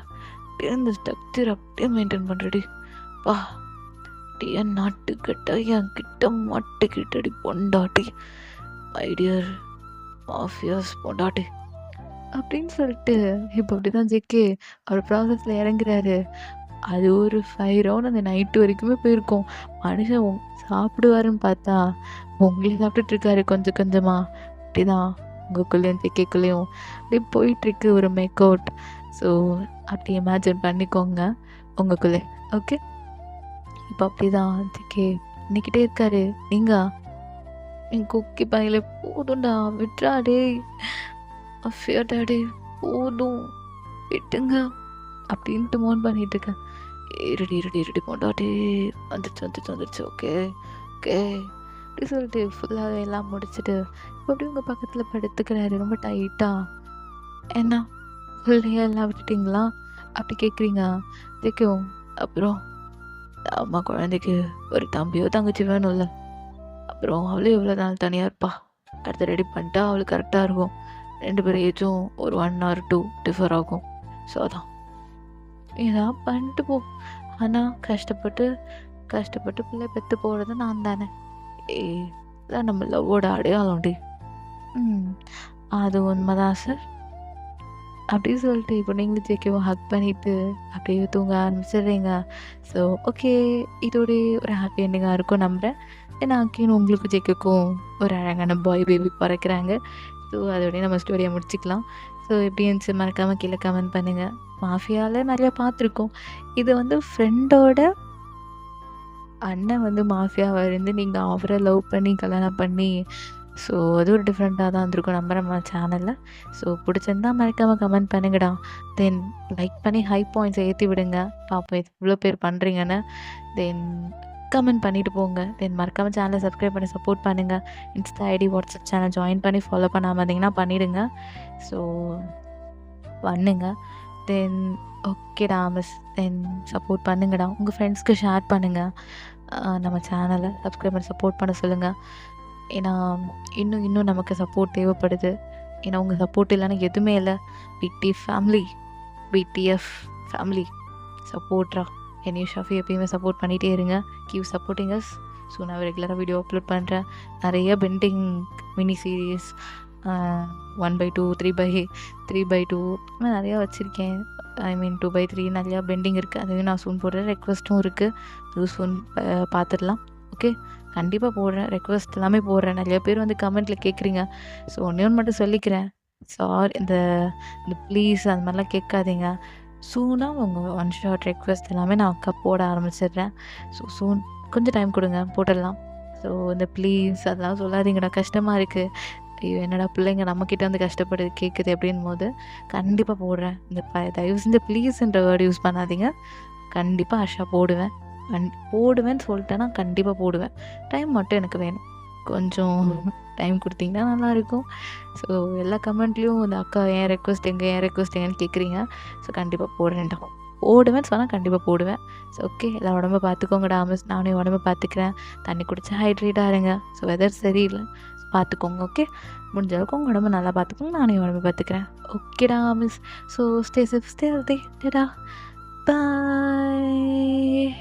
அப்படியே இந்த ஸ்ட்ரக்சர் அப்படியே மெயின்டைன் பண்ணுறடி பா. என் நாட்டுக்கட்ட என் கிட்ட மாட்டுக்கிட்டடி பொண்டாட்டி, மை டியர் மாஃபியாஸ் பொண்டாட்டி அப்படின்னு சொல்லிட்டு இப்போ அப்படிதான் ஜெக்கே அவர் ப்ராசஸில் இறங்குறாரு. அது ஒரு 5 ரவுண்ட் அந்த நைட்டு வரைக்குமே போயிருக்கோம். மனுஷன் சாப்பிடுவாருன்னு பார்த்தா உங்களே சாப்பிட்டுட்டு இருக்காரு கொஞ்சம் கொஞ்சமாக. அப்படிதான் உங்களுக்குள்ளேயும் ஜெக்கேக்குள்ளேயும் அப்படியே போயிட்டுருக்கு ஒரு மேக் அவுட். ஸோ அப்படி இமேஜின் பண்ணிக்கோங்க உங்களுக்குள்ளே. ஓகே இப்போ அப்படிதான் ஜெக்கே பண்ணிக்கிட்டே இருக்காரு. என் குக்கி பையில போதும்டா விட்றாடே அஃபியாடாடே போதும் விட்டுங்க அப்படின்ட்டு மோன் பண்ணிட்டு இருக்கேன். இருடி போண்டாட்டே வந்துருச்சு ஓகே ஓகே அப்படி சொல்லிட்டு ஃபுல்லாக எல்லாம் முடிச்சுட்டு இப்போ அப்படி உங்கள் பக்கத்தில் படுத்துக்கிறாரு ரொம்ப டைட்டாக. என்ன ஃபுல்லையாக எல்லாம் விட்டுட்டிங்களா அப்படி கேட்குறீங்க ஜெக்கும். அப்புறம் அம்மா குழந்தைக்கு ஒரு தம்பியோ தங்கச்சி வேணும்ல, அப்புறம் அவளே எவ்வளோ நாள் தனியாக இருப்பா. அடுத்த ரெடி பண்ணிட்டா அவளுக்கு கரெக்டாக இருக்கும். 2 பேர் ஏஜும் ஒரு 1 or 2 டிஃபர் ஆகும். ஸோ அதான் ஏதாவது பண்ணிட்டு போ. ஆனால் கஷ்டப்பட்டு பிள்ளை பெற்று போகிறது நான் தானே. இதான் நம்ம லவ்வோட அடையாளம்டி. அது உண்மைதான் சார் அப்படி சொல்லிட்டு இப்போ நீங்களும் ஜெக்கியும் ஹக் பண்ணிவிட்டு அப்படியே தூங்க ஆரம்பிச்சிடுறீங்க. ஸோ ஓகே இதோடைய ஒரு ஹாப்பி எண்டிங்காக இருக்கும் நம்புகிறேன். ஏன்னா அக்கீன்னு உங்களுக்கு ஜெக்கிக்கும் ஒரு அழகான பாய் பேபி பிறக்கிறாங்க. ஸோ அதோடய நம்ம ஸ்டோரியை முடிச்சுக்கலாம். ஸோ எப்படி இருந்துச்சு மறக்காமல் கீழே கமெண்ட் பண்ணுங்கள். மாஃபியாவில் நிறையா பார்த்துருக்கோம். இது வந்து ஃப்ரெண்டோட அண்ணன் வந்து மாஃபியாவாக இருந்து நீங்கள் அவரை லவ் பண்ணி கல்யாணம் பண்ணி ஸோ அது ஒரு டிஃப்ரெண்ட்டாக தான் இருந்திருக்கும் நம்ம சேனலில். ஸோ பிடிச்சிருந்தா மறக்காமல் கமெண்ட் பண்ணுங்கடா. தென் லைக் பண்ணி ஹை பாயிண்ட்ஸை ஏற்றி விடுங்க. பார்ப்போம் இது இவ்வளோ பேர் பண்ணுறீங்கன்னு. தென் கமெண்ட் பண்ணிவிட்டு போங்க. தென் மறக்காமல் சேனலை சப்ஸ்கிரைப் பண்ணி சப்போர்ட் பண்ணுங்கள். Insta ID WhatsApp channel join பண்ணி ஃபாலோ பண்ணாமல் இருந்தீங்கன்னா பண்ணிவிடுங்க. ஸோ பண்ணுங்க. தென் ஓகேடா மிஸ். தென் சப்போர்ட் பண்ணுங்கடா. உங்கள் ஃப்ரெண்ட்ஸ்க்கு ஷேர் பண்ணுங்கள். நம்ம சேனலை சப்ஸ்கிரைப் பண்ணி சப்போர்ட் பண்ண சொல்லுங்கள். ஏன்னா இன்னும் நமக்கு சப்போர்ட் தேவைப்படுது. ஏன்னா உங்கள் சப்போர்ட் இல்லைன்னா எதுவுமே இல்லை. பிடிஎஃப் ஃபேமிலி சப்போர்ட்ரா. என்னையும் ஷஃபி எப்பயுமே சப்போர்ட் பண்ணிகிட்டே இருங்க. Kyiv supporting us. ஸோ நான் ரெகுலராக வீடியோ அப்லோட் பண்ணுறேன். நிறைய பெண்டிங் மினி சீரீஸ் 1/2 3/2 நிறையா வச்சுருக்கேன். ஐ மீன் 2/3 நிறையா பெண்டிங் இருக்குது. அதையும் நான் சூன் போடுறேன். ரெக்வஸ்ட்டும் இருக்குது. அதுவும் சூன் பார்த்துடலாம். ஓகே கண்டிப்பாக போடுறேன். ரெக்வஸ்ட் எல்லாமே போடுறேன். நிறைய பேர் வந்து கமெண்ட்டில் கேட்குறீங்க. ஸோ ஒன்று மட்டும் சொல்லிக்கிறேன். சாரி இந்த ப்ளீஸ் அந்த மாதிரிலாம் கேட்காதீங்க. சூனாக உங்கள் ஒன் ஷாட் ரெக்வெஸ்ட் எல்லாமே நான் அக்கா போட ஆரம்பிச்சிடுறேன். ஸோ சூன் கொஞ்சம் டைம் கொடுங்க, போட்டுடலாம். ஸோ இந்த ப்ளீஸ் அதெல்லாம் சொல்லாதீங்கடா, கஷ்டமாக இருக்குது. ஐயோ என்னடா பிள்ளைங்க நம்மக்கிட்ட வந்து கஷ்டப்படுது கேட்குது அப்படின் போது கண்டிப்பாக போடுறேன். இந்த தயவு செஞ்சு ப்ளீஸ்ன்ற வேர்டு யூஸ் பண்ணாதீங்க. கண்டிப்பாக ஆஷா போடுவேன். போடுவேன்னு சொல்லிட்டேன்னா கண்டிப்பாக போடுவேன். டைம் மட்டும் எனக்கு வேணும். கொஞ்சம் டைம் கொடுத்தீங்கன்னா நல்லாயிருக்கும். ஸோ எல்லா கமெண்ட்லேயும் இந்த அக்கா ஏன் ரெக்வஸ்ட் எங்கன்னு கேட்குறீங்க. ஸோ கண்டிப்பாக போடுறேன்டா. போடுவேன்னு சொன்னால் கண்டிப்பாக போடுவேன். ஸோ ஓகே, எல்லாம் உடம்ப பார்த்துக்கோங்கடா மிஸ். நானே உடம்ப பார்த்துக்கிறேன். தண்ணி குடிச்சா ஹைட்ரேட்டாக இருங்க. ஸோ வெதர் சரியில்லை, பார்த்துக்கோங்க. ஓகே, முடிஞ்ச அளவுக்கு உங்கள் உடம்பு நல்லா பார்த்துக்கோங்க. நானே உடம்பு பார்த்துக்கிறேன். ஓகேடா miss. So stay safe, stay healthy. டடா, பாய்.